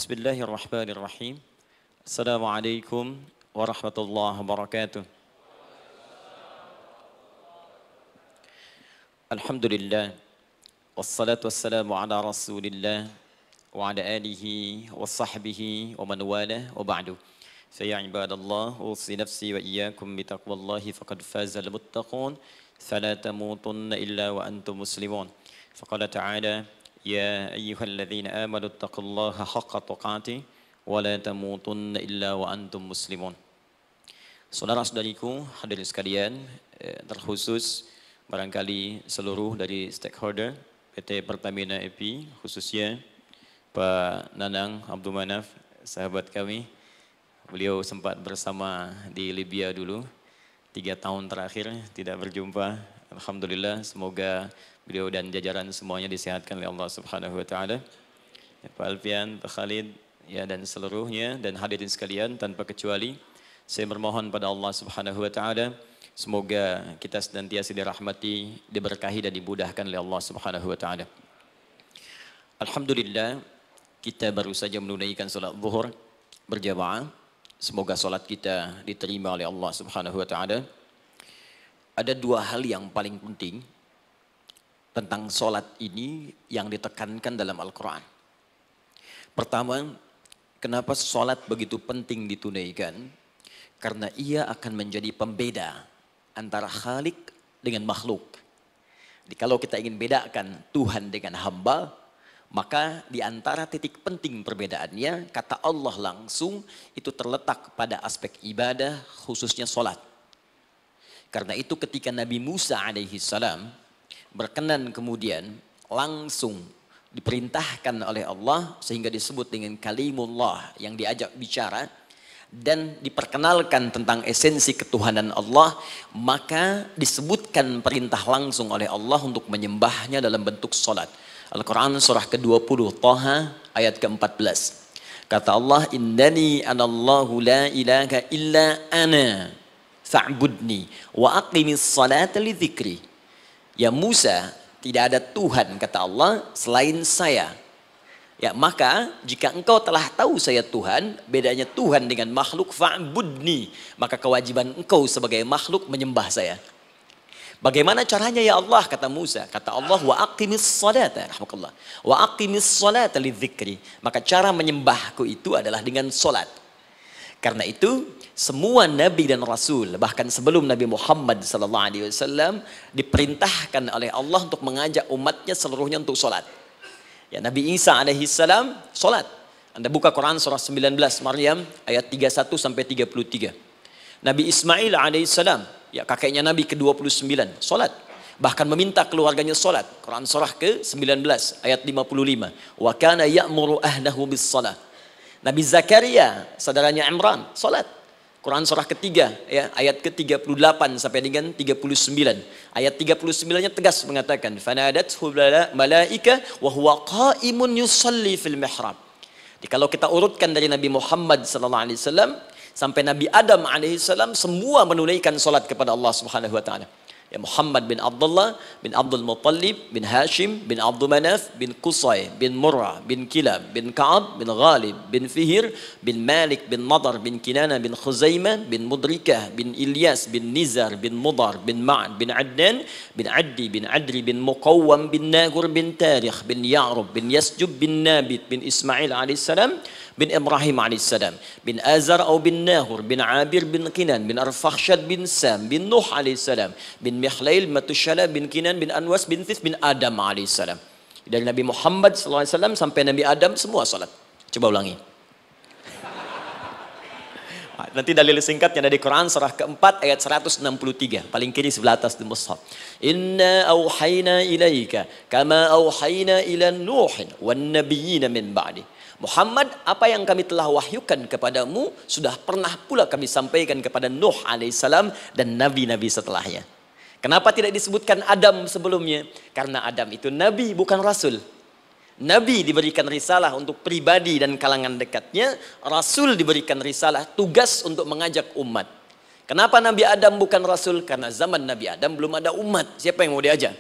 Bismillahirrahmanirrahim. Assalamualaikum warahmatullahi wabarakatuh. Alhamdulillah. Wassalatu wassalamu ala rasulillah wa ala alihi wa sahbihi wa man wala wa ba'du. Faya ibadallah, usi nafsi wa iyyakum bitaqwallahi faqad fazal muttaqun. Fala tamutunna illa wa antum muslimun. Faqala ta'ala يا أيها الذين آمنوا اتقوا الله حق تقاته ولا تموتن إلا وأنتم مسلمون. Saudara-saudariku hadirin sekalian, terkhusus barangkali seluruh dari stakeholder PT Pertamina EP, khususnya Pak Nanang Abdul Manaf, sahabat kami. Beliau sempat bersama di Libya dulu, 3 tahun terakhir tidak berjumpa. Alhamdulillah, semoga beliau dan jajaran semuanya disehatkan oleh Allah Subhanahu wa taala. Ya, Pak Alfian, Pak Khalid, ya dan seluruhnya dan hadirin sekalian tanpa kecuali, saya bermohon pada Allah Subhanahu wa taala semoga kita senantiasa dirahmati, diberkahi dan dimudahkan oleh Allah Subhanahu wa taala. Alhamdulillah, kita baru saja menunaikan salat zuhur berjamaah. Semoga salat kita diterima oleh Allah Subhanahu wa taala. Ada 2 hal yang paling penting tentang solat ini yang ditekankan dalam Al-Quran. Pertama, kenapa solat begitu penting ditunaikan? Karena ia akan menjadi pembeda antara Khalik dengan makhluk. Jadi kalau kita ingin bedakan Tuhan dengan hamba, maka di antara titik penting perbedaannya, kata Allah langsung itu terletak pada aspek ibadah, khususnya solat. Karena itu ketika Nabi Musa alaihi salam berkenan kemudian langsung diperintahkan oleh Allah sehingga disebut dengan kalimullah yang diajak bicara dan diperkenalkan tentang esensi ketuhanan Allah, maka disebutkan perintah langsung oleh Allah untuk menyembahnya dalam bentuk salat. Al-Quran surah ke-20 Taha ayat ke-14. Kata Allah, innani anallahu la ilaha illa ana fa'budni wa aqimis salata li dzikri. Ya Musa, tidak ada Tuhan kata Allah selain saya. Ya maka jika engkau telah tahu saya Tuhan, bedanya Tuhan dengan makhluk, fa'budni, maka kewajiban engkau sebagai makhluk menyembah saya. Bagaimana caranya ya Allah, kata Musa? Kata Allah, wa aqimis salata, rahmatullah, wa aqimis salata li dzikri. Maka cara menyembahku itu adalah dengan salat. Karena itu semua nabi dan rasul, bahkan sebelum Nabi Muhammad SAW, diperintahkan oleh Allah untuk mengajak umatnya seluruhnya untuk sholat. Ya, Nabi Isa alaihissalam sholat. Anda buka Quran surah 19 Maryam ayat 31 sampai 33. Nabi Ismail alaihissalam, ya kakeknya Nabi ke-29, sholat. Bahkan meminta keluarganya sholat. Quran surah ke-19 ayat 55. Wa kana ya'muru ahlahu bis salat. Nabi Zakaria, saudaranya Imran, salat. Quran surah ketiga, ya, ayat ke-38 sampai dengan 39. Ayat 39-nya tegas mengatakan, "Fanadathu malaika wa huwa qa'imun yusalli fil mihrab." Jadi kalau kita urutkan dari Nabi Muhammad SAW sampai Nabi Adam alaihissalam, semua menunaikan salat kepada Allah Subhanahu wa taala. Ya Muhammad bin Abdullah bin Abdul Muttalib bin Hashim bin Abdul Manaf bin Qusay bin Murrah bin Kilab bin Ka'ab bin Ghalib bin Fihir bin Malik bin Nadar bin Kinana bin Khuzaimah bin Mudrikah bin Ilyas bin Nizar bin Mudar bin Ma'ad bin Adnan bin Addi bin Adri bin Muqawwam bin Nagur bin Tarikh bin Ya'rub bin Yasjub bin Nabit bin Ismail alaihissalam bin Ibrahim alaihissalam bin Azar atau bin Nahur bin Abir bin Kinan bin Arfakhshad bin Sam bin Nuh alaihissalam bin Mihlail Matushala bin Kinan bin Anwas bin Thith bin Adam alaihissalam. Dari Nabi Muhammad SAW sampai Nabi Adam semua salat. Coba ulangi. Nanti dalil singkatnya dari Quran surah keempat ayat 163, paling kiri sebelah atas di mushaf. Inna auhayna ilaika kama auhayna ila Nuhin wan nabiyyin min ba'di. Muhammad, apa yang kami telah wahyukan kepadamu sudah pernah pula kami sampaikan kepada Nuh alaihissalam dan nabi-nabi setelahnya. Kenapa tidak disebutkan Adam sebelumnya? Karena Adam itu nabi bukan rasul. Nabi diberikan risalah untuk pribadi dan kalangan dekatnya, rasul diberikan risalah tugas untuk mengajak umat. Kenapa Nabi Adam bukan rasul? Karena zaman Nabi Adam belum ada umat. Siapa yang mau diajak?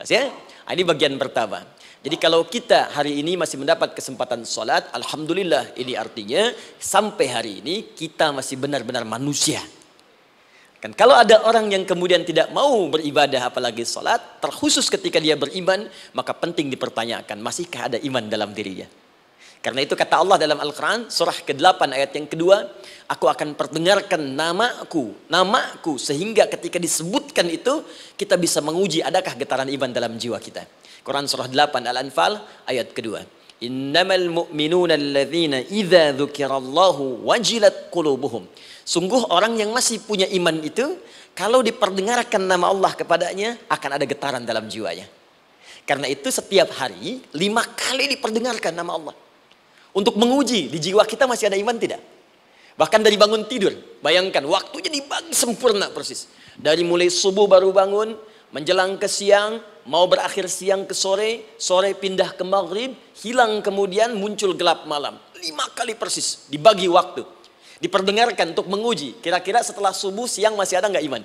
Ya? Ini bagian pertama. Jadi kalau kita hari ini masih mendapat kesempatan sholat, alhamdulillah, ini artinya sampai hari ini kita masih benar-benar manusia. Kan kalau ada orang yang kemudian tidak mau beribadah apalagi sholat, terkhusus ketika dia beriman, maka penting dipertanyakan, masihkah ada iman dalam dirinya? Karena itu kata Allah dalam Al-Quran, surah ke-8 ayat yang kedua, aku akan perdengarkan namaku, sehingga ketika disebutkan itu, kita bisa menguji adakah getaran iman dalam jiwa kita. Quran surah 8 Al-Anfal ayat kedua. Innamal mu'minuna alladzina idza dzukirallahu wajilat qulubuhum. Sungguh orang yang masih punya iman itu, kalau diperdengarkan nama Allah kepadanya, akan ada getaran dalam jiwanya. Karena itu setiap hari 5 kali diperdengarkan nama Allah. Untuk menguji di jiwa kita masih ada iman tidak? Bahkan dari bangun tidur, bayangkan waktunya dibagi sempurna persis. Dari mulai subuh baru bangun, menjelang ke siang, mau berakhir siang ke sore, sore pindah ke maghrib, hilang kemudian muncul gelap malam. 5 kali persis dibagi waktu. Diperdengarkan untuk menguji. Kira-kira setelah subuh siang masih ada nggak iman?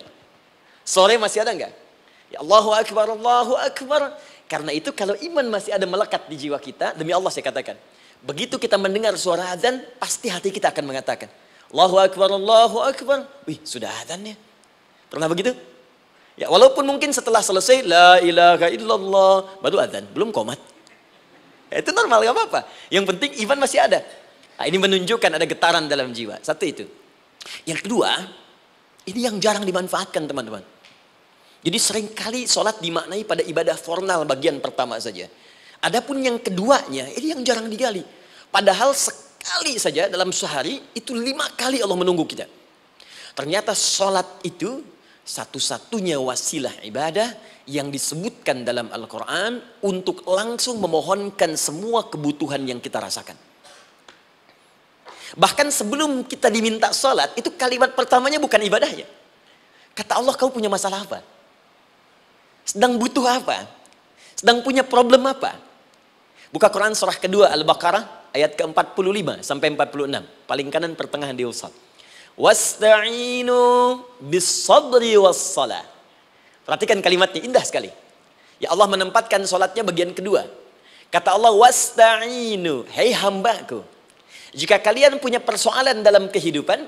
Sore masih ada nggak? Ya Allahu Akbar, Allahu Akbar. Karena itu kalau iman masih ada melekat di jiwa kita, demi Allah saya katakan, begitu kita mendengar suara azan, pasti hati kita akan mengatakan, Allahu Akbar, Allahu Akbar. Wih, sudah azannya. Pernah begitu? Ya, walaupun mungkin setelah selesai, La ilaha illallah, baru azan, belum qomat. Ya, itu normal, gak apa-apa. Yang penting iman masih ada. Nah, ini menunjukkan ada getaran dalam jiwa. Satu itu. Yang kedua, ini yang jarang dimanfaatkan teman-teman. Jadi seringkali sholat dimaknai pada ibadah formal bagian pertama saja. Adapun yang keduanya, ini yang jarang digali. Padahal sekali saja dalam sehari, itu 5 kali Allah menunggu kita. Ternyata sholat itu satu-satunya wasilah ibadah yang disebutkan dalam Al-Quran untuk langsung memohonkan semua kebutuhan yang kita rasakan. Bahkan sebelum kita diminta sholat, itu kalimat pertamanya bukan ibadahnya. Kata Allah, kau punya masalah apa? Sedang butuh apa? Sedang punya problem apa? Buka Quran surah kedua Al-Baqarah ayat ke-45 sampai 46. Paling kanan pertengahan di usad. Wasta'inu bis-sabri was-salah. Perhatikan kalimatnya, indah sekali. Ya Allah menempatkan sholatnya bagian kedua. Kata Allah, wasta'inu, hei hambaku. Jika kalian punya persoalan dalam kehidupan,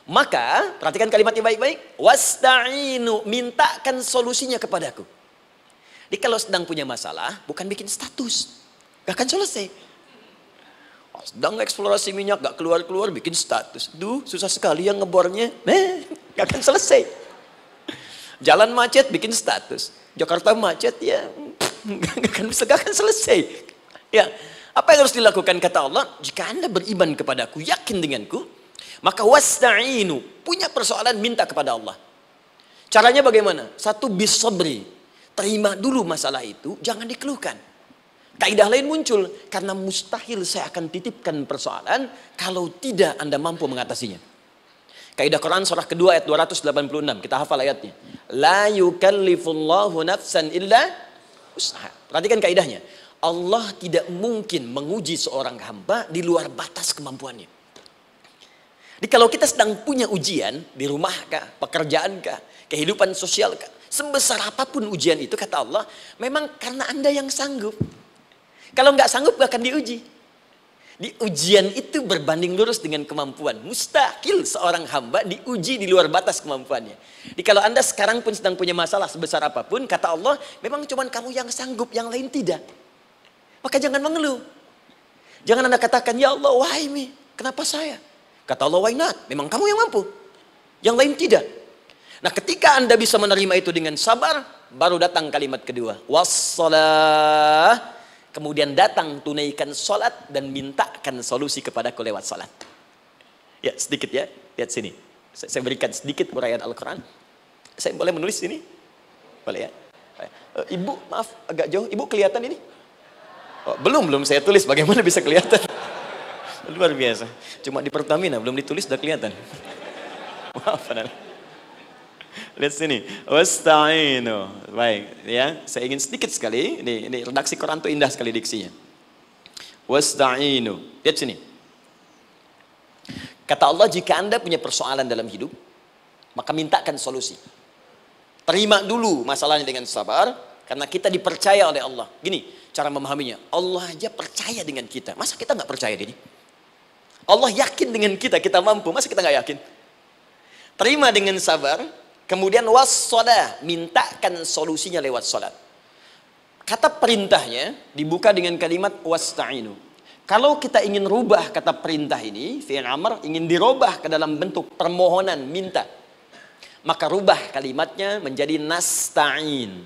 maka, perhatikan kalimatnya baik-baik, wasta'inu, mintakan solusinya kepadaku. Jadi kalau sedang punya masalah, bukan bikin status. Gak akan selesai. Sedang eksplorasi minyak, gak keluar-keluar, bikin status. Duh, susah sekali yang ngebornya. Gak akan selesai. Jalan macet, bikin status. Jakarta macet, ya gak akan selesai. Ya, apa yang harus dilakukan kata Allah? Jika Anda beriman kepadaku, yakin denganku, maka wasta'inu, punya persoalan minta kepada Allah. Caranya bagaimana? Satu, bis-sabri. Terima dulu masalah itu, jangan dikeluhkan. Kaidah lain muncul, karena mustahil saya akan titipkan persoalan kalau tidak Anda mampu mengatasinya. Kaidah Quran surah kedua ayat 286, kita hafal ayatnya. La yukallifullahu nafsan illa usaha. Perhatikan kaidahnya. Allah tidak mungkin menguji seorang hamba di luar batas kemampuannya. Jadi kalau kita sedang punya ujian di rumah kah, pekerjaan kah, kehidupan sosial kah, sebesar apapun ujian itu kata Allah, memang karena Anda yang sanggup. Kalau nggak sanggup gak akan diuji. Di ujian itu berbanding lurus dengan kemampuan. Mustahil seorang hamba diuji di luar batas kemampuannya. Jadi kalau Anda sekarang pun sedang punya masalah sebesar apapun, kata Allah, memang cuma kamu yang sanggup, yang lain tidak. Maka jangan mengeluh. Jangan Anda katakan, ya Allah, why me? Kenapa saya? Kata Allah, why not? Memang kamu yang mampu. Yang lain tidak. Nah, ketika Anda bisa menerima itu dengan sabar, baru datang kalimat kedua. Wassalah. Kemudian datang tunaikan sholat dan mintakan solusi kepadaku lewat sholat. Ya, sedikit ya. Lihat sini. Saya berikan sedikit uraian Al-Quran. Saya boleh menulis ini? Boleh ya? Ibu, maaf, agak jauh. Ibu kelihatan ini? Oh, belum saya tulis. Bagaimana bisa kelihatan? Luar biasa. Cuma di Pertamina, belum ditulis udah kelihatan. Maaf, lihat sini. Wasta'inu. Baik, ya. Saya ingin sedikit sekali. Ini redaksi Quran itu indah sekali diksinya. Wasta'inu. Lihat sini. Kata Allah, jika Anda punya persoalan dalam hidup, maka mintakan solusi. Terima dulu masalahnya dengan sabar, karena kita dipercaya oleh Allah. Gini, cara memahaminya. Allah aja percaya dengan kita. Masa kita nggak percaya diri? Allah yakin dengan kita, kita mampu. Masa kita nggak yakin? Terima dengan sabar. Kemudian wassalah, mintakan solusinya lewat salat. Kata perintahnya dibuka dengan kalimat wasta'inu. Kalau kita ingin rubah kata perintah ini, fi'il amr ingin dirubah ke dalam bentuk permohonan, minta. Maka rubah kalimatnya menjadi nasta'in.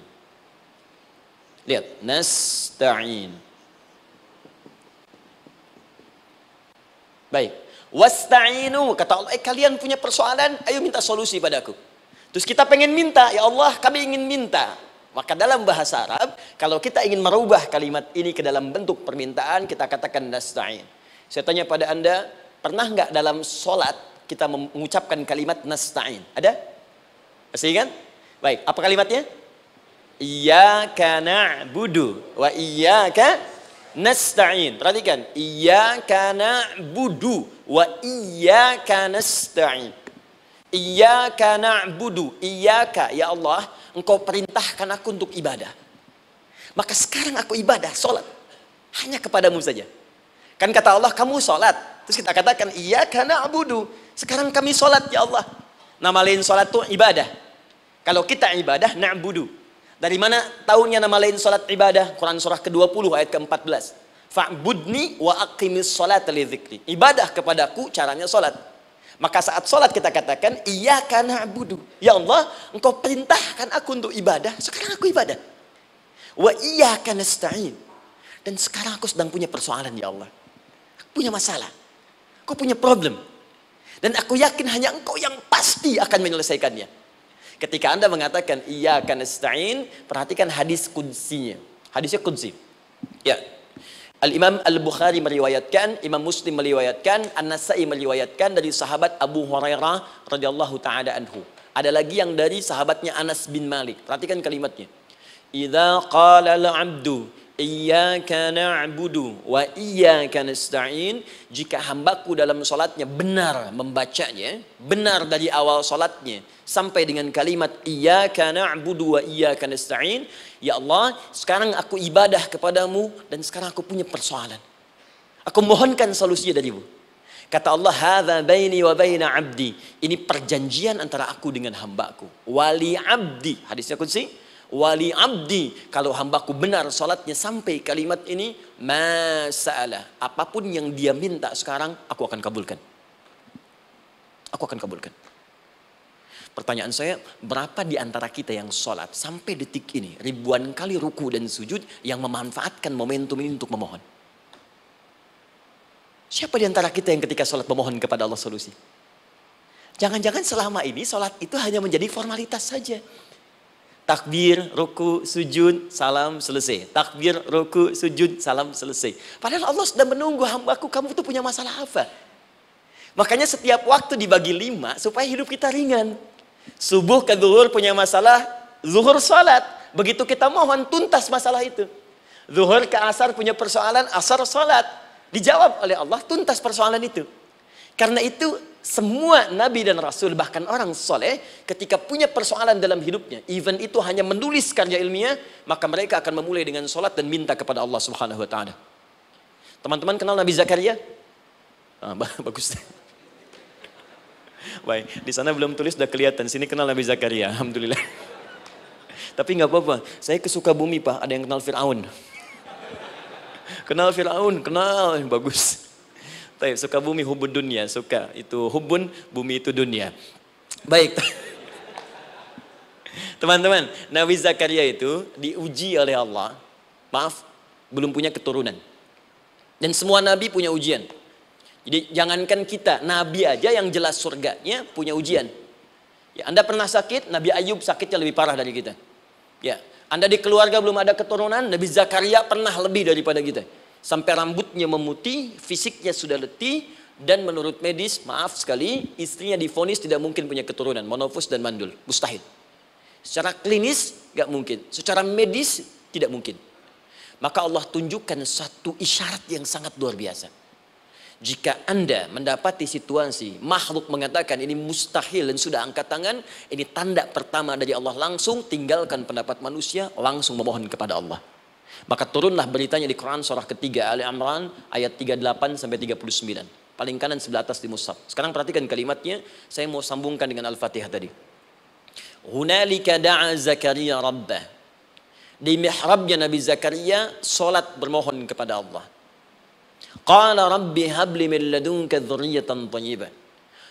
Lihat, nasta'in. Baik. Wasta'inu, kata Allah, kalian punya persoalan, ayo minta solusi padaku. Terus kita pengen minta, ya Allah, kami ingin minta. Maka dalam bahasa Arab, kalau kita ingin merubah kalimat ini ke dalam bentuk permintaan, kita katakan nasta'in. Saya tanya pada Anda, pernah nggak dalam sholat kita mengucapkan kalimat nasta'in? Ada? Masih ingat? Baik, apa kalimatnya? Iyyaka na'budu wa iyyaka nasta'in. Perhatikan, iyyaka na'budu wa iyyaka nasta'in. Iyyaka na'budu, iyyaka, ya Allah, engkau perintahkan aku untuk ibadah. Maka sekarang aku ibadah, sholat. Hanya kepadamu saja. Kan kata Allah, kamu sholat. Terus kita katakan, iyyaka na'budu. Sekarang kami sholat, ya Allah. Nama lain sholat itu ibadah. Kalau kita ibadah, na'budu. Dari mana tahunnya nama lain sholat ibadah? Quran surah ke-20 ayat ke-14. Fa'budni wa aqimis sholat li dzikri. Ibadah kepadaku, caranya sholat. Maka saat sholat kita katakan, iyyaka na'budu. Ya Allah, engkau perintahkan aku untuk ibadah. Sekarang aku ibadah. Wa iyyaka nasta'in. Dan sekarang aku sedang punya persoalan, ya Allah. Aku punya masalah. Aku punya problem. Dan aku yakin hanya engkau yang pasti akan menyelesaikannya. Ketika Anda mengatakan, iyyaka nasta'in, perhatikan hadis qudsinya. Hadisnya qudsi. Ya. Al-Imam Al-Bukhari meriwayatkan, Imam Muslim meriwayatkan, An-Nasai meriwayatkan dari sahabat Abu Hurairah radhiyallahu taala anhu. Ada lagi yang dari sahabatnya Anas bin Malik. Perhatikan kalimatnya. Idza qala al-'abdu iyyaka na'budu wa iyyaka nasta'in, jika hambaku dalam salatnya benar membacanya, benar dari awal salatnya sampai dengan kalimat iyyaka na'budu wa iyyaka nasta'in, ya Allah, sekarang aku ibadah kepadamu dan sekarang aku punya persoalan. Aku mohonkan solusinya darimu. Kata Allah, hadza baini wa baina 'abdi. Ini perjanjian antara aku dengan hambaku. Wali 'abdi. Hadisnya qudsi. Wali 'abdi, kalau hambaku benar salatnya sampai kalimat ini, masalah, apapun yang dia minta sekarang aku akan kabulkan. Aku akan kabulkan. Pertanyaan saya, berapa di antara kita yang sholat sampai detik ini ribuan kali ruku dan sujud yang memanfaatkan momentum ini untuk memohon? Siapa di antara kita yang ketika sholat memohon kepada Allah solusi? Jangan-jangan selama ini sholat itu hanya menjadi formalitas saja. Takbir, ruku, sujud, salam, selesai. Takbir, ruku, sujud, salam, selesai. Padahal Allah sudah menunggu, hambaku, kamu tuh punya masalah apa? Makanya setiap waktu dibagi 5 supaya hidup kita ringan. Subuh ke zuhur punya masalah, zuhur salat. Begitu kita mohon, tuntas masalah itu. Zuhur ke asar punya persoalan, asar salat. Dijawab oleh Allah, tuntas persoalan itu. Karena itu semua nabi dan rasul, bahkan orang soleh, ketika punya persoalan dalam hidupnya, even itu hanya menulis karya ilmiah, maka mereka akan memulai dengan sholat dan minta kepada Allah Subhanahu Wa Taala. Teman-teman kenal Nabi Zakaria? Bagus. Baik, di sana belum tulis, sudah kelihatan. Sini kenal Nabi Zakaria, alhamdulillah. Tapi nggak apa-apa. Saya ke Sukabumi, Pak. Ada yang kenal Fir'aun. Kenal Fir'aun, kenal, bagus. Sukabumi hubun dunia, suka itu hubun, bumi itu dunia. Baik. Teman-teman, Nabi Zakaria itu diuji oleh Allah. Maaf, belum punya keturunan. Dan semua nabi punya ujian. Jadi jangankan kita, nabi aja yang jelas surganya punya ujian. Ya, Anda pernah sakit, Nabi Ayub sakitnya lebih parah dari kita. Ya, Anda di keluarga belum ada keturunan, Nabi Zakaria pernah lebih daripada kita. Sampai rambutnya memutih, fisiknya sudah letih, dan menurut medis, maaf sekali, istrinya divonis tidak mungkin punya keturunan, monofus dan mandul, mustahil. Secara klinis gak mungkin, secara medis tidak mungkin. Maka Allah tunjukkan satu isyarat yang sangat luar biasa. Jika Anda mendapati situasi makhluk mengatakan ini mustahil dan sudah angkat tangan, ini tanda pertama dari Allah, langsung tinggalkan pendapat manusia, langsung memohon kepada Allah. Maka turunlah beritanya di Quran surah ketiga Ali Imran ayat 38 sampai 39. Paling kanan sebelah atas di mushaf. Sekarang perhatikan kalimatnya, saya mau sambungkan dengan Al-Fatihah tadi. Hunalika da'a Zakaria rabbah. Di mihrabnya Nabi Zakaria salat bermohon kepada Allah. Qala rabbi habli min ladunka dzurriyyatan thayyibah.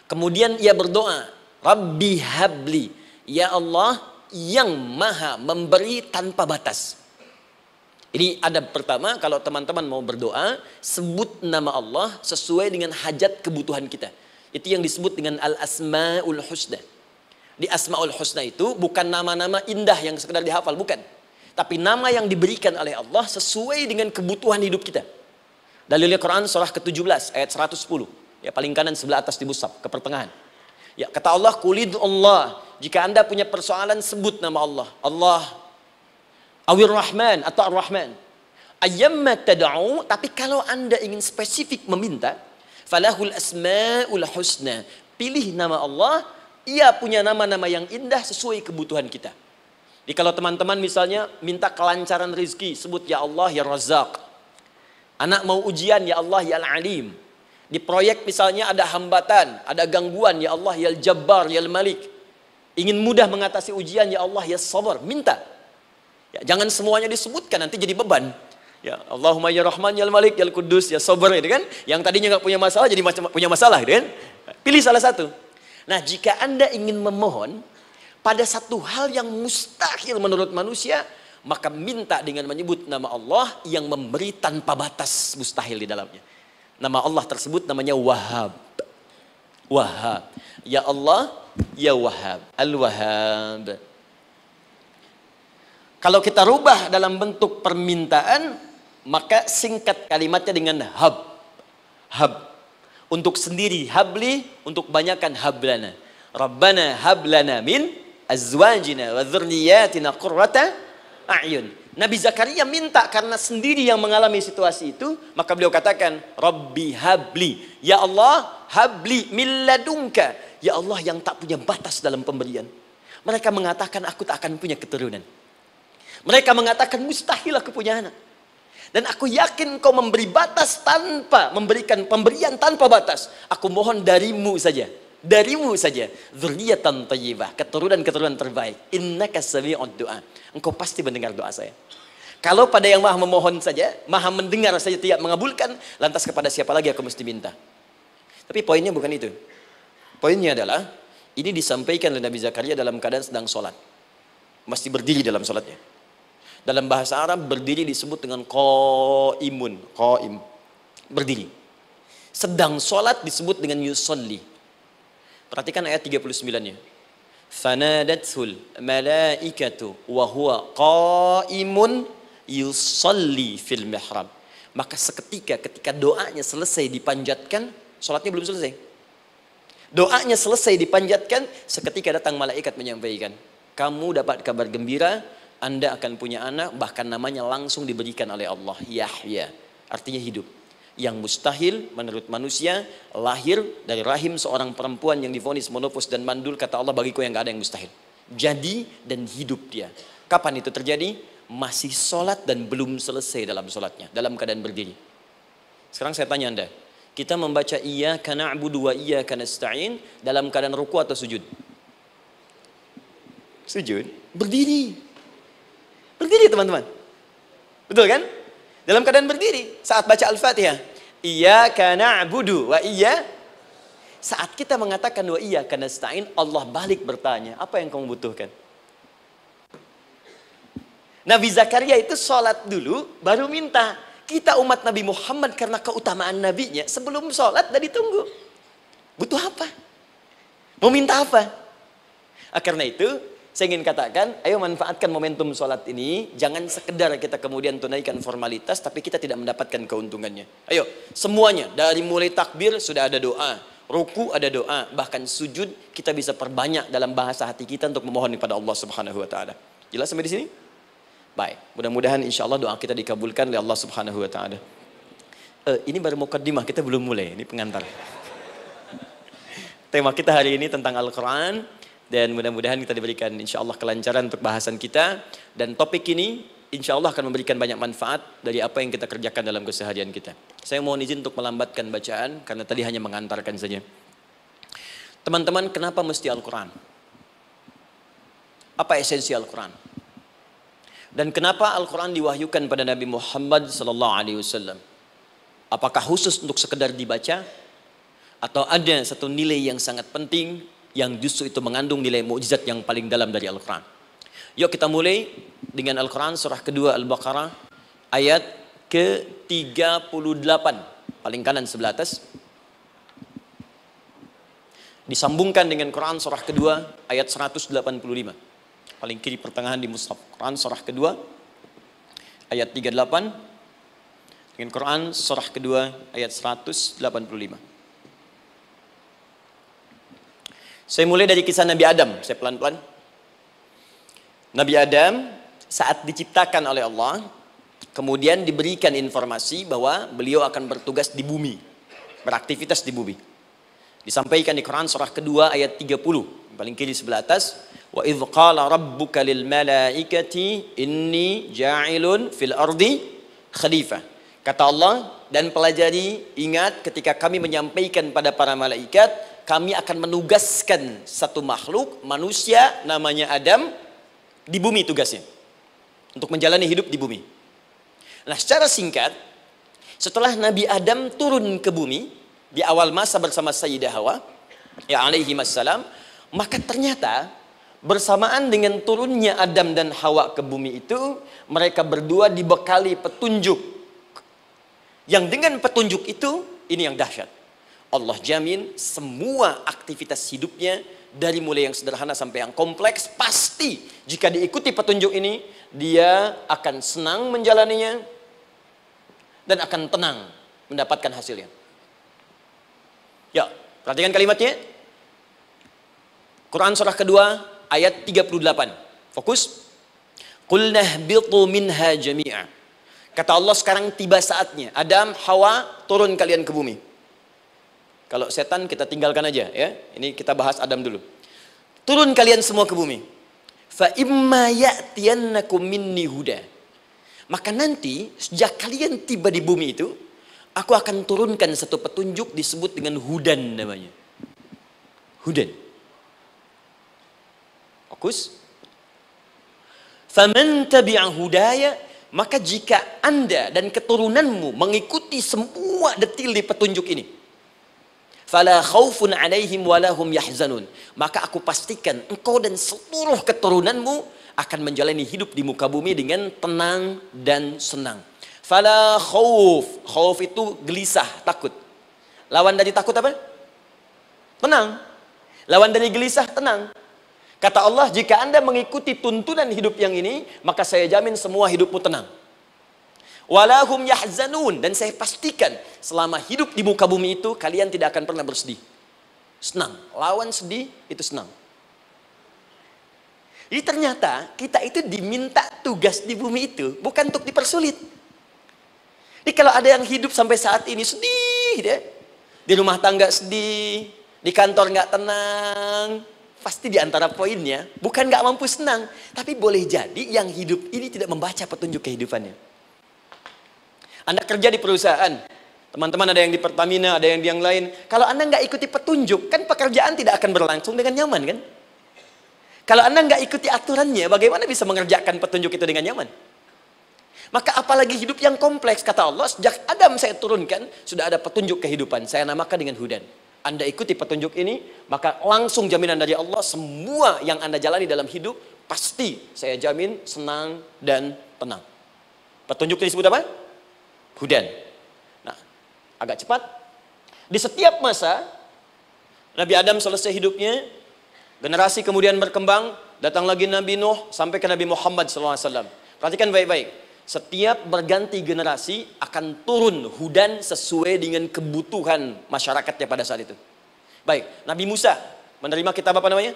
Kemudian ia berdoa, Rabbi habli, ya Allah yang maha memberi tanpa batas. Ini adab pertama, kalau teman-teman mau berdoa, sebut nama Allah sesuai dengan hajat kebutuhan kita. Itu yang disebut dengan al-asma'ul husna. Di asma'ul husna itu bukan nama-nama indah yang sekedar dihafal, bukan. Tapi nama yang diberikan oleh Allah sesuai dengan kebutuhan hidup kita. Dalilnya Quran surah ke-17 ayat 110. Ya, paling kanan sebelah atas di mushaf, ke pertengahan. Ya, kata Allah, Qulid Allah. Jika Anda punya persoalan, sebut nama Allah. Allah Awir Rahman atau Ar-Rahman. Ayyamma tad'u, tapi kalau Anda ingin spesifik meminta, falahul asmaul husna. Pilih nama Allah, ia punya nama-nama yang indah sesuai kebutuhan kita. Jadi kalau teman-teman misalnya minta kelancaran rezeki, sebut ya Allah ya Razzaq. Anak mau ujian, ya Allah ya Al-Alim. Di proyek misalnya ada hambatan, ada gangguan, ya Allah ya Al-Jabbar ya Al-Malik. Ingin mudah mengatasi ujian, ya Allah ya Sabar. Minta. Ya, jangan semuanya disebutkan, nanti jadi beban. Ya, Allahumma ya Rahman ya Malik ya Kudus ya Sabar, gitu kan? Yang tadinya nggak punya masalah jadi punya masalah, gitu kan? Pilih salah satu. Nah, jika Anda ingin memohon pada satu hal yang mustahil menurut manusia, maka minta dengan menyebut nama Allah yang memberi tanpa batas, mustahil di dalamnya. Nama Allah tersebut namanya Wahhab. Wahhab. Ya Allah, ya Wahhab. Al-Wahhab. Kalau kita rubah dalam bentuk permintaan, maka singkat kalimatnya dengan hab. Hab. Untuk sendiri habli, untuk banyakkan hablana. Rabbana hablana min azwajina wa dzurriyyatina qurrata a'yun. Nabi Zakaria minta karena sendiri yang mengalami situasi itu, maka beliau katakan, Rabbi habli. Ya Allah, habli min ladunka. Ya Allah yang tak punya batas dalam pemberian. Mereka mengatakan aku tak akan punya keturunan. Mereka mengatakan mustahil aku punya anak. Dan aku yakin kau memberi batas tanpa memberikan pemberian tanpa batas. Aku mohon darimu saja. Darimu saja. Dzurriyyatan thayyibah, keturunan-keturunan terbaik. Innaka sami'ud du'a. Engkau pasti mendengar doa saya. Kalau pada yang maha memohon saja, maha mendengar saja tidak mengabulkan, lantas kepada siapa lagi aku mesti minta? Tapi poinnya bukan itu. Poinnya adalah ini disampaikan oleh Nabi Zakaria dalam keadaan sedang sholat. Masih berdiri dalam sholatnya. Dalam bahasa Arab berdiri disebut dengan qaimun, qaim, berdiri. Sedang sholat disebut dengan yusolli. Perhatikan ayat 39-nya. Fanadathul malaikatu wa huwa qaimun yusolli fil mihrab. Maka seketika ketika doanya selesai dipanjatkan, sholatnya belum selesai. Doanya selesai dipanjatkan, seketika datang malaikat menyampaikan, kamu dapat kabar gembira, Anda akan punya anak, bahkan namanya langsung diberikan oleh Allah, Yahya, artinya hidup. Yang mustahil menurut manusia, lahir dari rahim seorang perempuan yang divonis monopos dan mandul, kata Allah, bagiku yang gak ada yang mustahil. Jadi dan hidup dia. Kapan itu terjadi? Masih sholat dan belum selesai dalam sholatnya, dalam keadaan berdiri. Sekarang saya tanya Anda, kita membaca iyyaka na'budu wa iyyaka nasta'in dalam keadaan ruku atau sujud? Sujud, berdiri. Berdiri teman-teman. Betul kan? Dalam keadaan berdiri saat baca Al-Fatihah. Iyyaka na'budu wa saat kita mengatakan wa iyyaka nasta'in, Allah balik bertanya, apa yang kamu butuhkan? Nabi Zakaria itu sholat dulu baru minta. Kita umat Nabi Muhammad karena keutamaan nabinya, sebelum sholat dah ditunggu. Butuh apa? Mau minta apa? Karena itu saya ingin katakan, ayo manfaatkan momentum sholat ini. Jangan sekedar kita kemudian tunaikan formalitas, tapi kita tidak mendapatkan keuntungannya. Ayo, semuanya. Dari mulai takbir sudah ada doa. Ruku ada doa. Bahkan sujud kita bisa perbanyak dalam bahasa hati kita untuk memohon kepada Allah Subhanahu Wa Taala. Jelas sampai di sini? Baik. Mudah-mudahan insya Allah doa kita dikabulkan oleh Allah Subhanahu Wa Taala. Ini baru mukaddimah, kita belum mulai. Ini pengantar. Tema kita hari ini tentang Al-Quran. Dan mudah-mudahan kita diberikan insya Allah kelancaran untuk bahasan kita. Dan topik ini insya Allah akan memberikan banyak manfaat dari apa yang kita kerjakan dalam keseharian kita. Saya mohon izin untuk melambatkan bacaan karena tadi hanya mengantarkan saja. Teman-teman, kenapa mesti Al-Quran? Apa esensi Al-Quran? Dan kenapa Al-Quran diwahyukan pada Nabi Muhammad SAW? Apakah khusus untuk sekedar dibaca? Atau ada satu nilai yang sangat penting yang justru itu mengandung nilai mukjizat yang paling dalam dari Al-Quran? Yuk kita mulai dengan Al-Quran surah kedua Al-Baqarah ayat ke-38. Paling kanan sebelah atas. Disambungkan dengan Quran surah kedua ayat 185. Paling kiri pertengahan di mushaf. Quran surah kedua ayat 38 dengan Quran surah kedua ayat 185. Saya mulai dari kisah Nabi Adam. Saya pelan-pelan. Nabi Adam saat diciptakan oleh Allah, kemudian diberikan informasi bahwa beliau akan bertugas di bumi, beraktivitas di bumi. Disampaikan di Quran surah kedua ayat 30, paling kiri sebelah atas. Wa idh qala rabbuka lil malaikati inni ja'ilun fil ardi khalifah. Kata Allah, dan pelajari, ingat ketika kami menyampaikan pada para malaikat, kami akan menugaskan satu makhluk manusia namanya Adam di bumi tugasnya. Untuk menjalani hidup di bumi. Nah, secara singkat, setelah Nabi Adam turun ke bumi di awal masa bersama Sayyidah Hawa, ya alaihi wassalam, maka ternyata bersamaan dengan turunnya Adam dan Hawa ke bumi itu, mereka berdua dibekali petunjuk. Yang dengan petunjuk itu, ini yang dahsyat. Allah jamin semua aktivitas hidupnya, dari mulai yang sederhana sampai yang kompleks, pasti jika diikuti petunjuk ini, dia akan senang menjalaninya dan akan tenang mendapatkan hasilnya. Ya, perhatikan kalimatnya. Quran surah kedua ayat 38. Fokus. Qul nahbitu minha jami'a. Kata Allah, sekarang tiba saatnya. Adam, Hawa, turun kalian ke bumi. Kalau setan kita tinggalkan aja ya. Ini kita bahas Adam dulu. Turun kalian semua ke bumi. Fa imma ya'tiyannakum minni huda. Maka nanti sejak kalian tiba di bumi itu, aku akan turunkan satu petunjuk disebut dengan hudan namanya. Hudan. Fokus. Faman tabi'a hudaya, maka jika Anda dan keturunanmu mengikuti semua detil di petunjuk ini, fala khaufun 'alaihim wala hum yahzanun, maka aku pastikan engkau dan seluruh keturunanmu akan menjalani hidup di muka bumi dengan tenang dan senang. Fala khauf, khauf itu gelisah, takut. Lawan dari takut apa? Tenang. Lawan dari gelisah, tenang. Kata Allah, jika Anda mengikuti tuntunan hidup yang ini, maka saya jamin semua hidupmu tenang. Walahum yahzanun, dan saya pastikan selama hidup di muka bumi itu, kalian tidak akan pernah bersedih. Senang. Lawan sedih, itu senang. Jadi ternyata kita itu diminta tugas di bumi itu bukan untuk dipersulit. Jadi kalau ada yang hidup sampai saat ini sedih, deh, di rumah tangga sedih, di kantor nggak tenang, pasti di antara poinnya bukan nggak mampu senang, tapi boleh jadi yang hidup ini tidak membaca petunjuk kehidupannya. Anda kerja di perusahaan, teman-teman ada yang di Pertamina, ada yang di yang lain. Kalau Anda nggak ikuti petunjuk, kan pekerjaan tidak akan berlangsung dengan nyaman, kan? Kalau Anda nggak ikuti aturannya, bagaimana bisa mengerjakan petunjuk itu dengan nyaman? Maka apalagi hidup yang kompleks, kata Allah, sejak Adam saya turunkan, sudah ada petunjuk kehidupan, saya namakan dengan hudan. Anda ikuti petunjuk ini, maka langsung jaminan dari Allah, semua yang Anda jalani dalam hidup, pasti saya jamin senang dan tenang. Petunjuk ini disebut apa? Hudan. Nah, agak cepat. Di setiap masa, Nabi Adam selesai hidupnya, generasi kemudian berkembang, datang lagi Nabi Nuh, sampai ke Nabi Muhammad SAW. Perhatikan baik-baik. Setiap berganti generasi akan turun hudan sesuai dengan kebutuhan masyarakatnya pada saat itu. Baik, Nabi Musa menerima kitab apa namanya?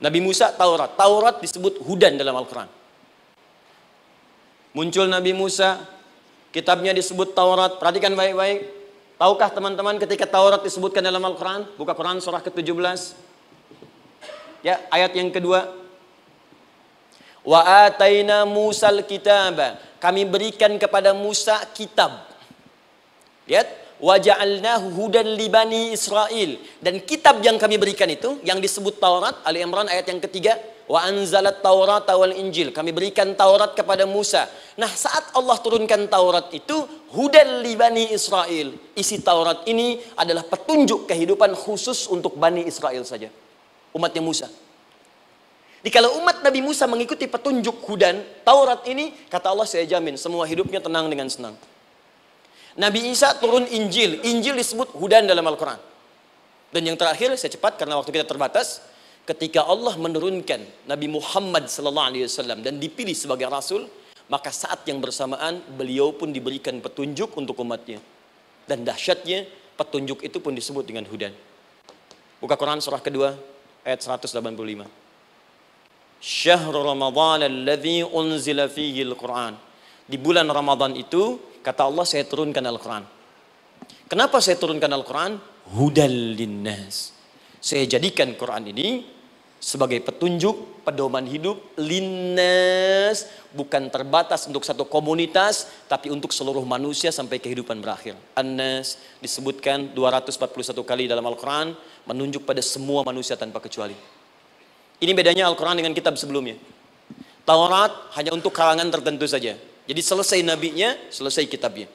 Nabi Musa Taurat. Taurat disebut hudan dalam Al-Quran. Muncul Nabi Musa, kitabnya disebut Taurat. Perhatikan baik-baik. Tahukah teman-teman ketika Taurat disebutkan dalam Al-Quran? Buka Quran surah ke-17. Ya, ayat yang kedua. Wa ataina Musal kitaba. Kami berikan kepada Musa kitab. Lihat. Wa ja'alnahu hudan li bani Israil. Dan kitab yang kami berikan itu, yang disebut Taurat, Ali Imran ayat yang ketiga. Wa anzalat Taurata wal Injil. Kami berikan Taurat kepada Musa. Nah, saat Allah turunkan Taurat itu, hudan li bani Israil. Isi Taurat ini adalah petunjuk kehidupan khusus untuk Bani Israel saja. Umatnya Musa. Jadi kalau umat Nabi Musa mengikuti petunjuk hudan, Taurat ini, kata Allah, saya jamin semua hidupnya tenang dengan senang. Nabi Isa turun Injil. Injil disebut hudan dalam Al-Quran. Dan yang terakhir, saya cepat karena waktu kita terbatas. Ketika Allah menurunkan Nabi Muhammad SAW dan dipilih sebagai Rasul, maka saat yang bersamaan beliau pun diberikan petunjuk untuk umatnya. Dan dahsyatnya, petunjuk itu pun disebut dengan hudan. Buka Quran surah kedua, ayat 185. Syahrul Ramadan alladzi unzila fihi al-Quran. Di bulan Ramadan itu, kata Allah, saya turunkan Al-Quran. Kenapa saya turunkan Al-Quran? Hudal linnas. Saya jadikan Quran ini sebagai petunjuk, pedoman hidup linnas, bukan terbatas untuk satu komunitas, tapi untuk seluruh manusia sampai kehidupan berakhir. An-nas disebutkan 241 kali dalam Al-Quran, menunjuk pada semua manusia tanpa kecuali. Ini bedanya Al-Quran dengan kitab sebelumnya. Taurat hanya untuk kalangan tertentu saja. Jadi selesai nabinya, selesai kitabnya.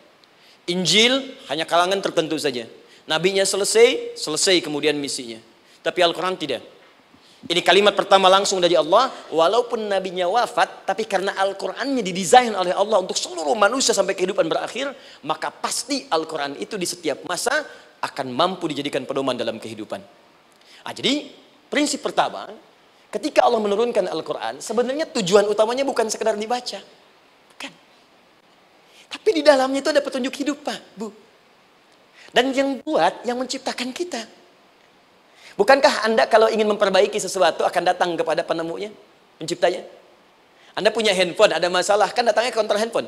Injil hanya kalangan tertentu saja. Nabinya selesai, selesai kemudian misinya. Tapi Al-Quran tidak. Ini kalimat pertama langsung dari Allah. Walaupun nabinya wafat, tapi karena Al-Qurannya didesain oleh Allah untuk seluruh manusia sampai kehidupan berakhir, maka pasti Al-Quran itu di setiap masa akan mampu dijadikan pedoman dalam kehidupan. Jadi prinsip pertama, ketika Allah menurunkan Al-Quran, sebenarnya tujuan utamanya bukan sekedar dibaca. Tapi di dalamnya itu ada petunjuk hidup, Pak, Bu. Dan yang buat, yang menciptakan kita. Bukankah Anda kalau ingin memperbaiki sesuatu akan datang kepada penemunya, penciptanya? Anda punya handphone, ada masalah, kan datangnya ke counter handphone.